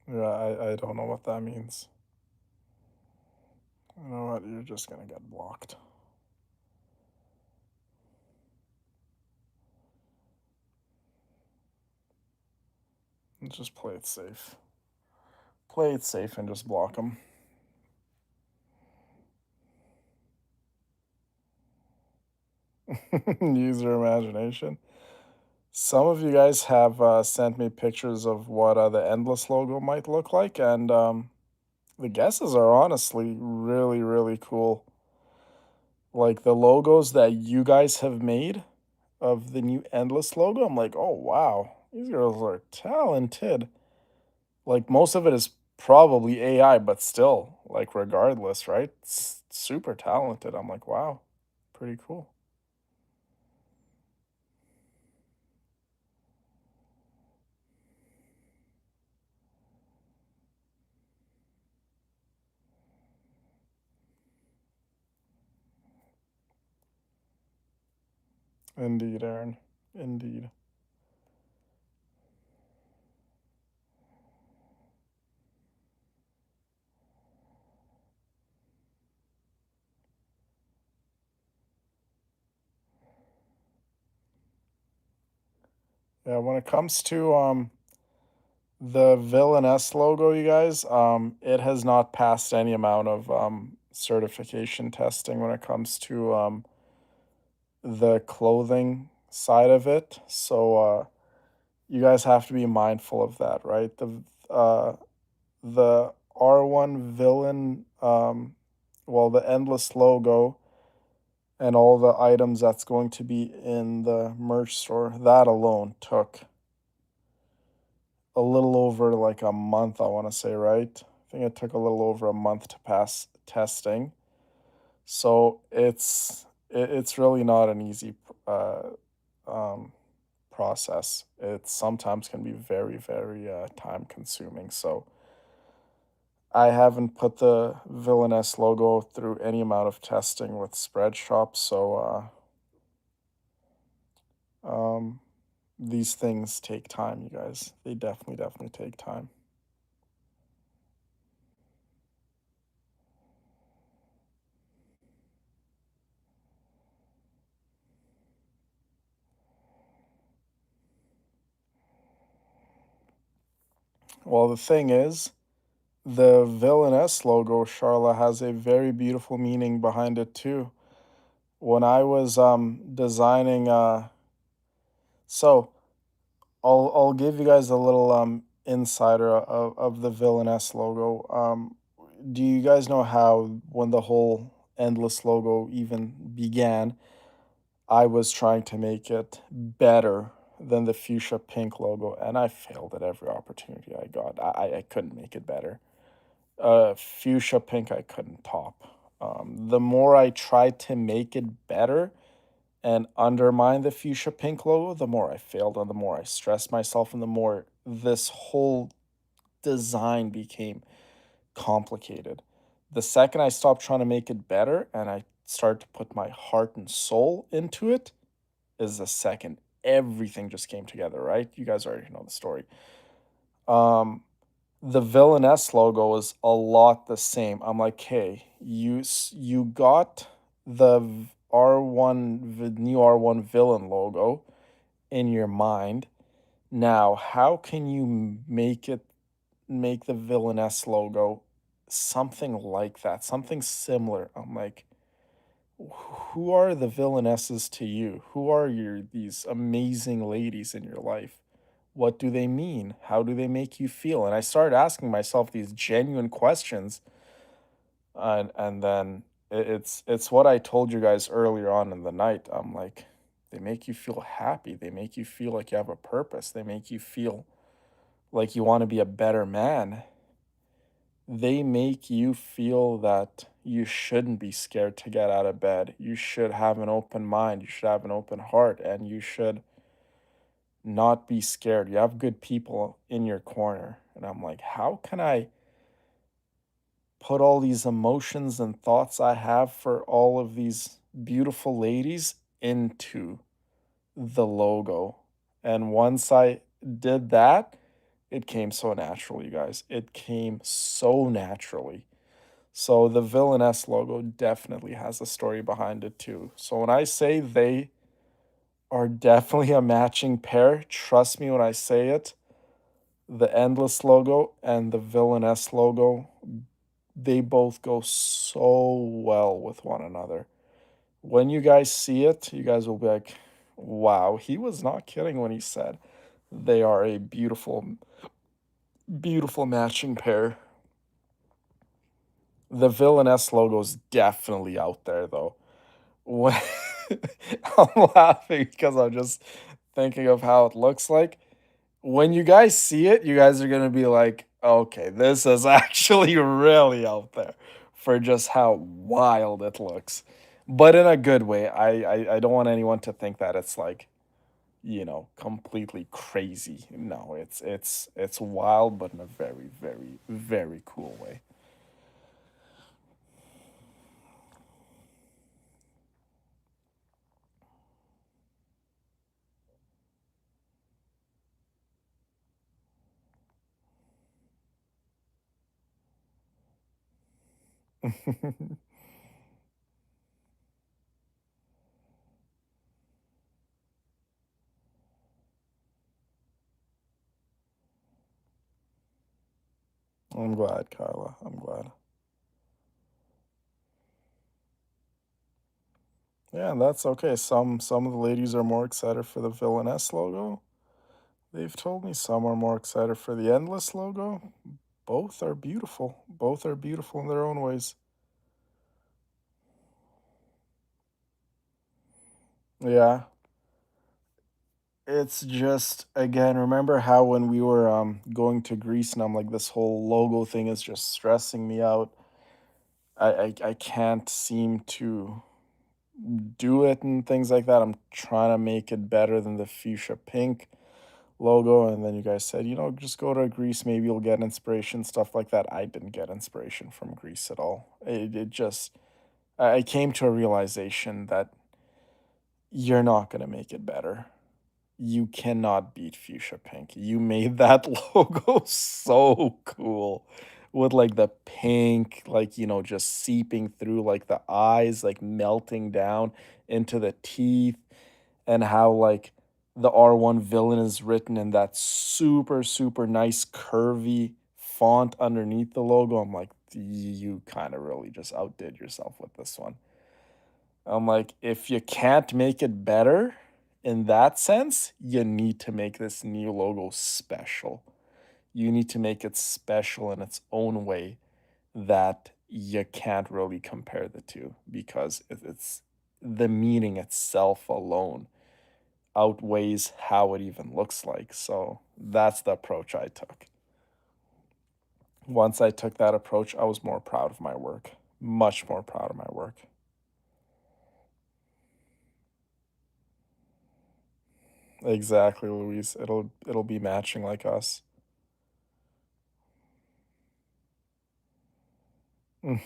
Yeah, I don't know what that means. You know what? You're just gonna get blocked. Just play it safe. Play it safe and just block them. Use your imagination. Some of you guys have sent me pictures of what the Endless logo might look like, and the guesses are honestly really, really cool. Like the logos that you guys have made, of the new Endless logo, I'm like, oh wow, these girls are talented. Like most of it is probably AI, but still, like regardless, right? Super talented. I'm like, wow, pretty cool. Indeed, Aaron. Indeed. Yeah, when it comes to the Villainess logo, you guys, it has not passed any amount of certification testing when it comes to the clothing side of it. So you guys have to be mindful of that, right? Uh the R1 villain, well, the Endless logo and all the items that's going to be in the merch store, that alone took a little over like a month, I want to say, right? I think it took a little over a month to pass testing. So it's really not an easy um, process. It sometimes can be very, very time consuming. So I haven't put the Villainess logo through any amount of testing with Spreadshop, so um, these things take time, you guys. They definitely, definitely take time. Well, the thing is, the Villainess logo, Charla, has a very beautiful meaning behind it too. When I was designing, so I'll give you guys a little insider of the Villainess logo. Do you guys know how when the whole Endless logo even began, I was trying to make it better than the fuchsia pink logo, and I failed at every opportunity I got. I couldn't make it better. Fuchsia pink I couldn't top. The more I tried to make it better and undermine the fuchsia pink logo, the more I failed and the more I stressed myself and the more this whole design became complicated. The second I stopped trying to make it better and I started to put my heart and soul into it, is the second everything just came together, right? You guys already know the story. Um, the Villainess logo is a lot the same. I'm like, hey, you got the R1 new R1 villain logo in your mind. Now, how can you make the Villainess logo something like that, something similar? I'm like, who are the villainesses to you? Who are these amazing ladies in your life? What do they mean? How do they make you feel? And I started asking myself these genuine questions, and then it's what I told you guys earlier on in the night. I'm like, they make you feel happy. They make you feel like you have a purpose. They make you feel like you want to be a better man. They make you feel that you shouldn't be scared to get out of bed. You should have an open mind. You should have an open heart, and you should not be scared. You have good people in your corner. And I'm like, how can I put all these emotions and thoughts I have for all of these beautiful ladies into the logo? And once I did that, it came so naturally, you guys. It came so naturally. So the Villainess logo definitely has a story behind it too. So when I say they are definitely a matching pair, trust me when I say it, the Endless logo and the Villainess logo, they both go so well with one another. When you guys see it, you guys will be like, wow, he was not kidding when he said they are a beautiful, beautiful matching pair. The Villainess logo is definitely out there though. When I'm laughing because I'm just thinking of how it looks like. When you guys see it, you guys are gonna be like, "Okay, this is actually really out there for just how wild it looks." But in a good way. I don't want anyone to think that it's like, completely crazy. No, it's wild, but in a very, very, very cool way. I'm glad, Carla. I'm glad. Yeah, and that's okay. Some of the ladies are more excited for the Villainess logo. They've told me some are more excited for the Endless logo. Both are beautiful. Both are beautiful in their own ways. Yeah. It's just again, remember how when we were going to Greece and I'm like this whole logo thing is just stressing me out. I can't seem to do it and things like that. I'm trying to make it better than the fuchsia pink logo. And then you guys said, just go to Greece, maybe you'll get inspiration, stuff like that. I didn't get inspiration from Greece at all. It just, I came to a realization that you're not going to make it better. You cannot beat fuchsia pink. You made that logo so cool with like the pink, like, just seeping through like the eyes, like melting down into the teeth, and how like the R1 villain is written in that super, super nice curvy font underneath the logo. I'm like, you kind of really just outdid yourself with this one. I'm like, if you can't make it better in that sense, you need to make this new logo special. You need to make it special in its own way that you can't really compare the two because it's the meaning itself alone outweighs how it even looks like. So that's the approach I took. Once I took that approach, I was more proud of my work, much more proud of my work. Exactly, Louise. It'll be matching like us. Mm,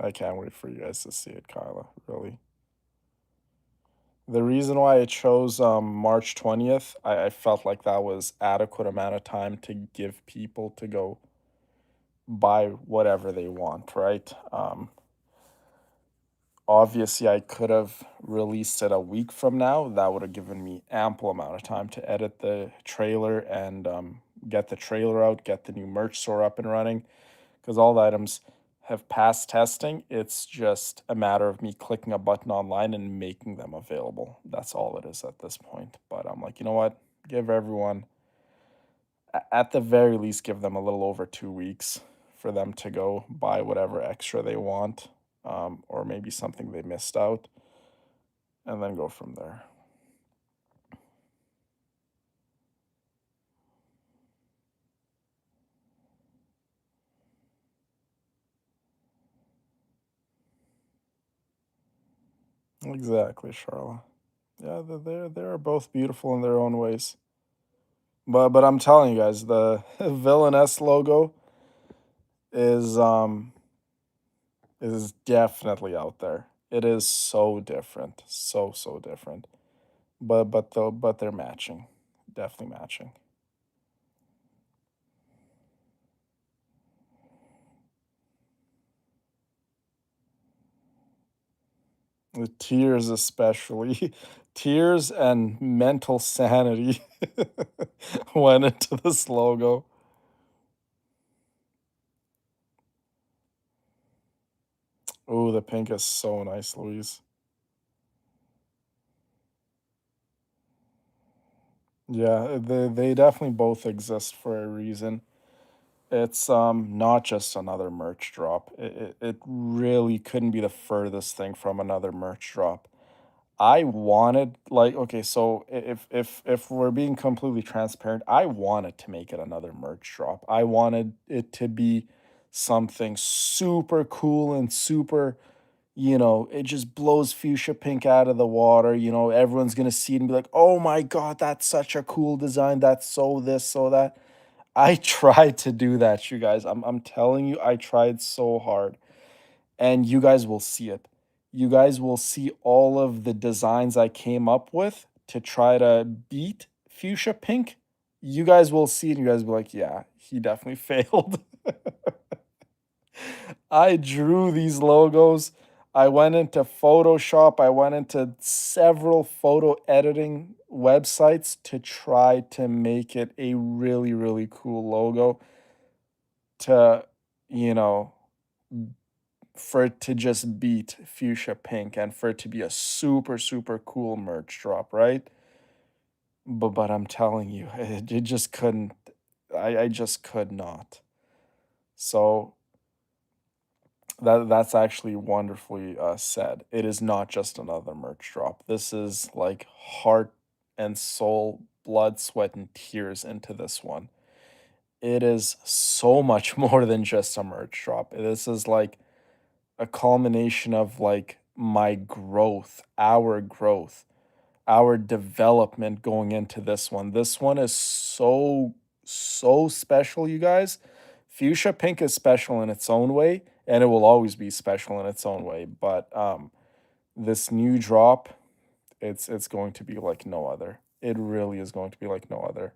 I can't wait for you guys to see it, Kyla. Really. The reason why I chose March 20th, I felt like that was adequate amount of time to give people to go buy whatever they want, right? Obviously, I could have released it a week from now. That would have given me ample amount of time to edit the trailer and get the trailer out, get the new merch store up and running, because all the items have passed testing. It's just a matter of me clicking a button online and making them available. That's all it is at this point. But I'm like, you know what? Give everyone, at the very least, give them a little over 2 weeks for them to go buy whatever extra they want, or maybe something they missed out, and then go from there. Exactly, Charla. Yeah, they're both beautiful in their own ways. But I'm telling you guys, the Villainess logo is is definitely out there. It is so different, so different. But they're matching, definitely matching. The tears, especially tears and mental sanity, went into this logo. Oh, the pink is so nice, Louise. Yeah, they definitely both exist for a reason. It's not just another merch drop. It really couldn't be the furthest thing from another merch drop. I wanted, like, okay, so if we're being completely transparent, I wanted to make it another merch drop. I wanted it to be something super cool and super, it just blows fuchsia pink out of the water. Everyone's gonna see it and be like, oh my god, that's such a cool design. That's so this, so that. I tried to do that, you guys. I'm telling you, I tried so hard. And you guys will see it. You guys will see all of the designs I came up with to try to beat fuchsia pink. You guys will see it and you guys will be like, yeah, he definitely failed. I drew these logos. I went into Photoshop. I went into several photo editing websites to try to make it a really, really cool logo to, you know, for it to just beat fuchsia pink and for it to be a super, super cool merch drop, right? But I'm telling you, it just couldn't. I just could not. So that's actually wonderfully said. It is not just another merch drop. This is like heart and soul, blood, sweat, and tears into this one. It is so much more than just a merch drop. This is like a culmination of like my growth, our development going into this one. This one is so, so special, you guys. Fuchsia pink is special in its own way, and it will always be special in its own way. But this new drop, it's going to be like no other. It really is going to be like no other.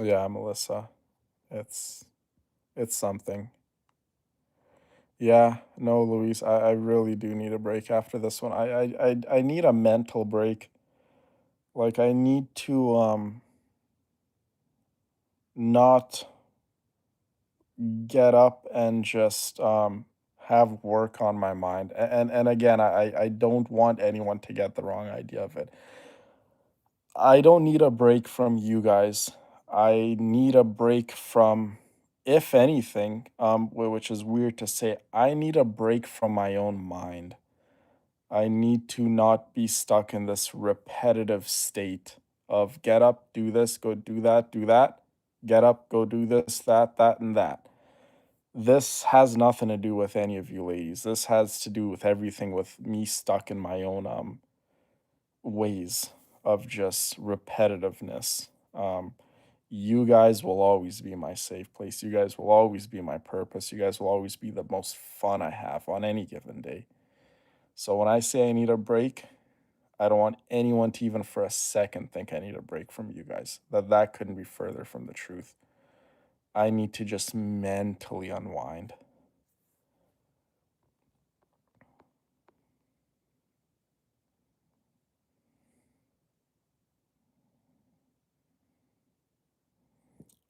Yeah, Melissa. It's it's something. Yeah, no, Luis, I really do need a break after this one. I need a mental break. Like I need to not get up and just have work on my mind. And again, I don't want anyone to get the wrong idea of it. I don't need a break from you guys. I need a break from, if anything, which is weird to say, I need a break from my own mind. I need to not be stuck in this repetitive state of get up, do this, go do that, get up, go do this, that, and that. This has nothing to do with any of you ladies. This has to do with everything with me stuck in my own ways of just repetitiveness. You guys will always be my safe place. You guys will always be my purpose. You guys will always be the most fun I have on any given day. So when I say I need a break, I don't want anyone to even for a second think I need a break from you guys. That couldn't be further from the truth. I need to just mentally unwind.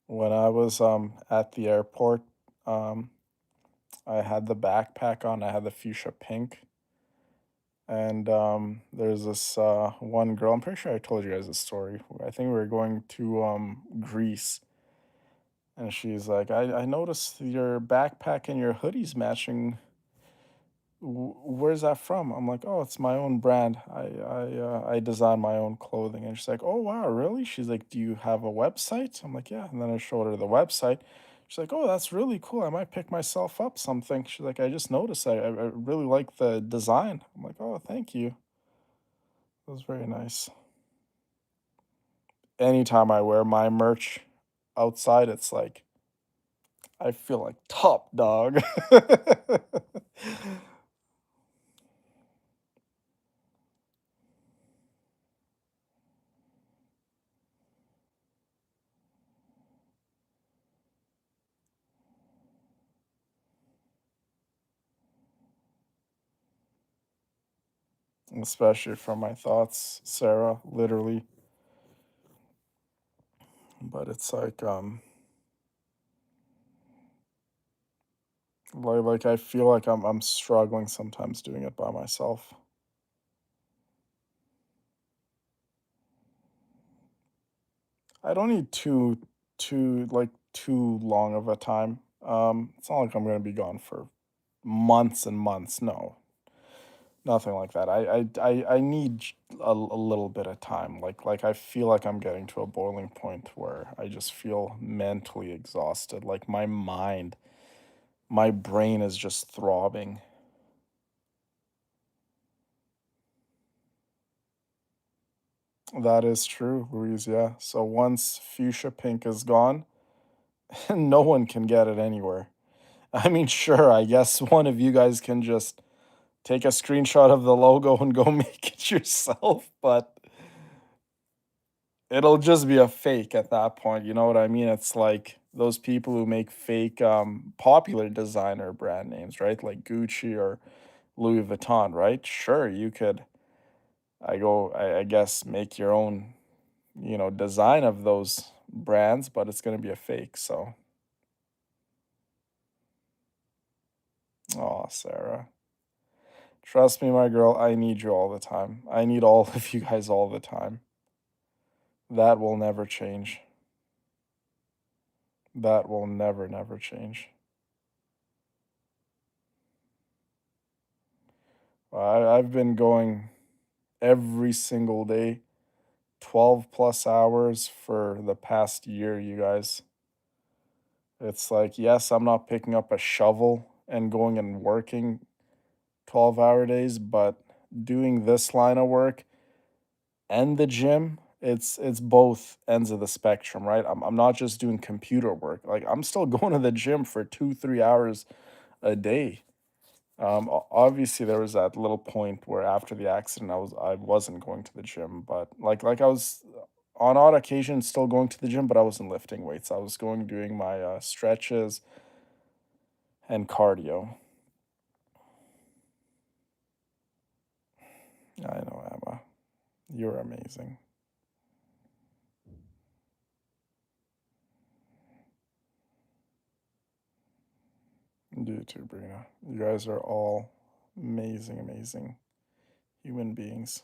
When I was at the airport, um I had the backpack on. I had the fuchsia pink. And there's this one girl. I'm pretty sure I told you guys this story. I think we were going to Greece, and she's like, I noticed your backpack and your hoodies matching. Where's that from? I'm like, oh, it's my own brand. I design my own clothing. And she's like, oh wow, really? She's like, do you have a website? I'm like, yeah. And then I showed her the website. She's like, oh, that's really cool. I might pick myself up something. She's like, I just noticed. I really like the design. I'm like, oh, thank you. It was very nice. Anytime I wear my merch outside, it's like I feel like top dog. Especially from my thoughts, Sarah, literally. But it's like Like I feel like I'm struggling sometimes doing it by myself. I don't need too long of a time. It's not like I'm gonna be gone for months and months. No, nothing like that. I need a little bit of time. Like I feel like I'm getting to a boiling point where I just feel mentally exhausted. Like my brain is just throbbing. That is true, Louise. Yeah. So once fuchsia pink is gone, no one can get it anywhere. I mean, sure, I guess one of you guys can just take a screenshot of the logo and go make it yourself, but it'll just be a fake at that point. You know what I mean? It's like those people who make fake popular designer brand names, right? Like Gucci or Louis Vuitton, right? Sure, you could I guess make your own, design of those brands, but it's gonna be a fake. So, oh, Sarah. Trust me, my girl, I need you all the time. I need all of you guys all the time. That will never change. That will never, never change. I've been going every single day, 12 plus hours for the past year, you guys. It's like, yes, I'm not picking up a shovel and going and working 12-hour days, but doing this line of work and the gym, it's both ends of the spectrum, right? I'm not just doing computer work. Like I'm still going to the gym for 2 3 hours a day. Obviously there was that little point where after the accident I wasn't going to the gym, but like I was on odd occasion still going to the gym, but I wasn't lifting weights. I was going doing my stretches and cardio. I know, Emma. You're amazing. You too, Brina. You guys are all amazing, amazing human beings.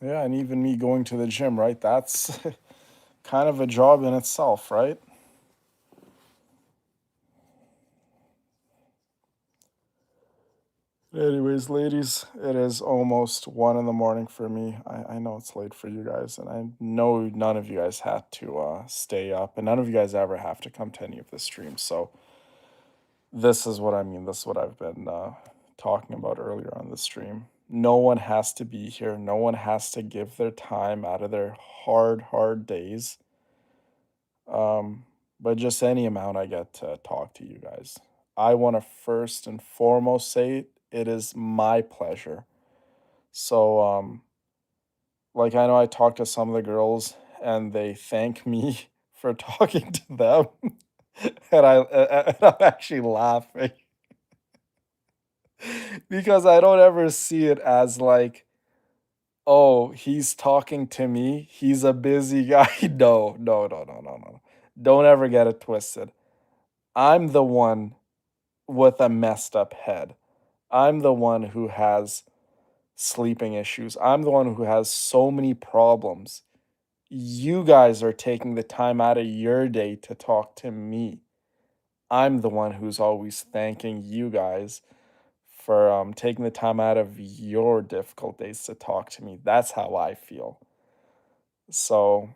Yeah, and even me going to the gym, right? That's kind of a job in itself, right? Anyways, ladies, it is almost 1 in the morning for me. I know it's late for you guys, and I know none of you guys had to stay up, and none of you guys ever have to come to any of the streams. So this is what I mean. This is what I've been talking about earlier on the stream. No one has to be here. No one has to give their time out of their hard, hard days. Um, but just any amount I get to talk to you guys. I want to first and foremost say it is my pleasure. So, like I know I talked to some of the girls and they thank me for talking to them, and I'm actually laughing because I don't ever see it as like, oh, he's talking to me. He's a busy guy. No, no, no, no, no, no. Don't ever get it twisted. I'm the one with a messed up head. I'm the one who has sleeping issues. I'm the one who has so many problems. You guys are taking the time out of your day to talk to me. I'm the one who's always thanking you guys for taking the time out of your difficult days to talk to me. That's how I feel. So,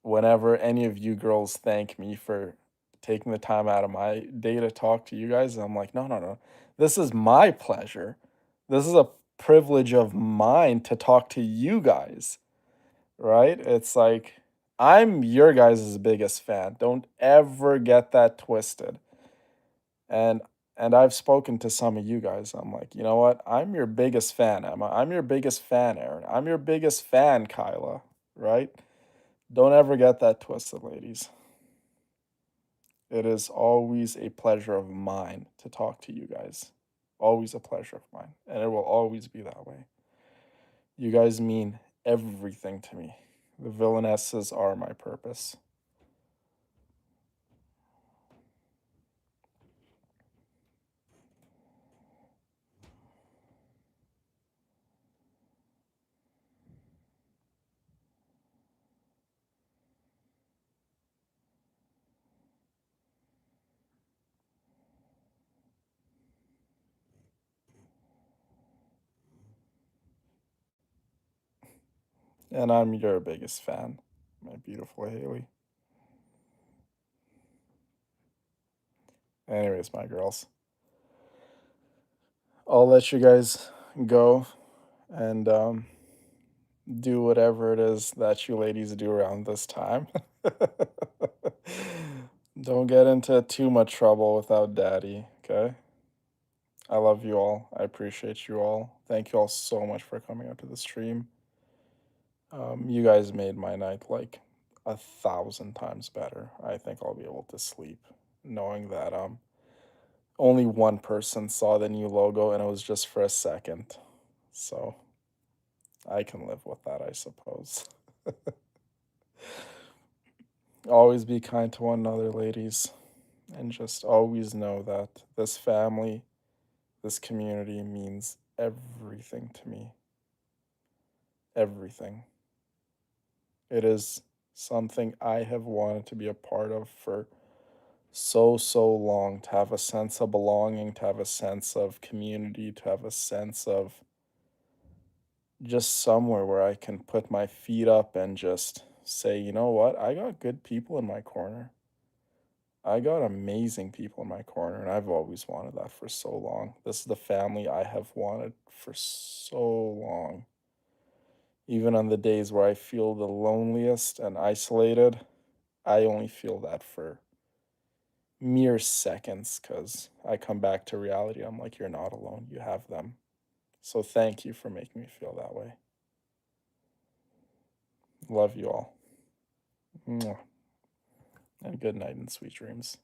whenever any of you girls thank me for taking the time out of my day to talk to you guys, I'm like, no, no, no. This is my pleasure. This is a privilege of mine to talk to you guys, right? It's like I'm your guys' biggest fan. Don't ever get that twisted. And I've spoken to some of you guys. I'm like, you know what? I'm your biggest fan, Emma. I'm your biggest fan, Aaron. I'm your biggest fan, Kyla, right? Don't ever get that twisted, ladies. It is always a pleasure of mine to talk to you guys. Always a pleasure of mine. And it will always be that way. You guys mean everything to me. The villainesses are my purpose. And I'm your biggest fan, my beautiful Haley. Anyways, my girls, I'll let you guys go and do whatever it is that you ladies do around this time. Don't get into too much trouble without daddy, okay? I love you all. I appreciate you all. Thank you all so much for coming out to the stream. You guys made my night like 1,000 times better. I think I'll be able to sleep knowing that only one person saw the new logo and it was just for a second. So I can live with that, I suppose. Always be kind to one another, ladies, and just always know that this family, this community means everything to me. Everything. It is something I have wanted to be a part of for so long, to have a sense of belonging, to have a sense of community, to have a sense of just somewhere where I can put my feet up and just say, you know what, I got good people in my corner. I got amazing people in my corner, and I've always wanted that for so long. This is the family I have wanted for so long. Even on the days where I feel the loneliest and isolated, I only feel that for mere seconds because I come back to reality. I'm like, you're not alone. You have them. So thank you for making me feel that way. Love you all. Mwah. And good night and sweet dreams.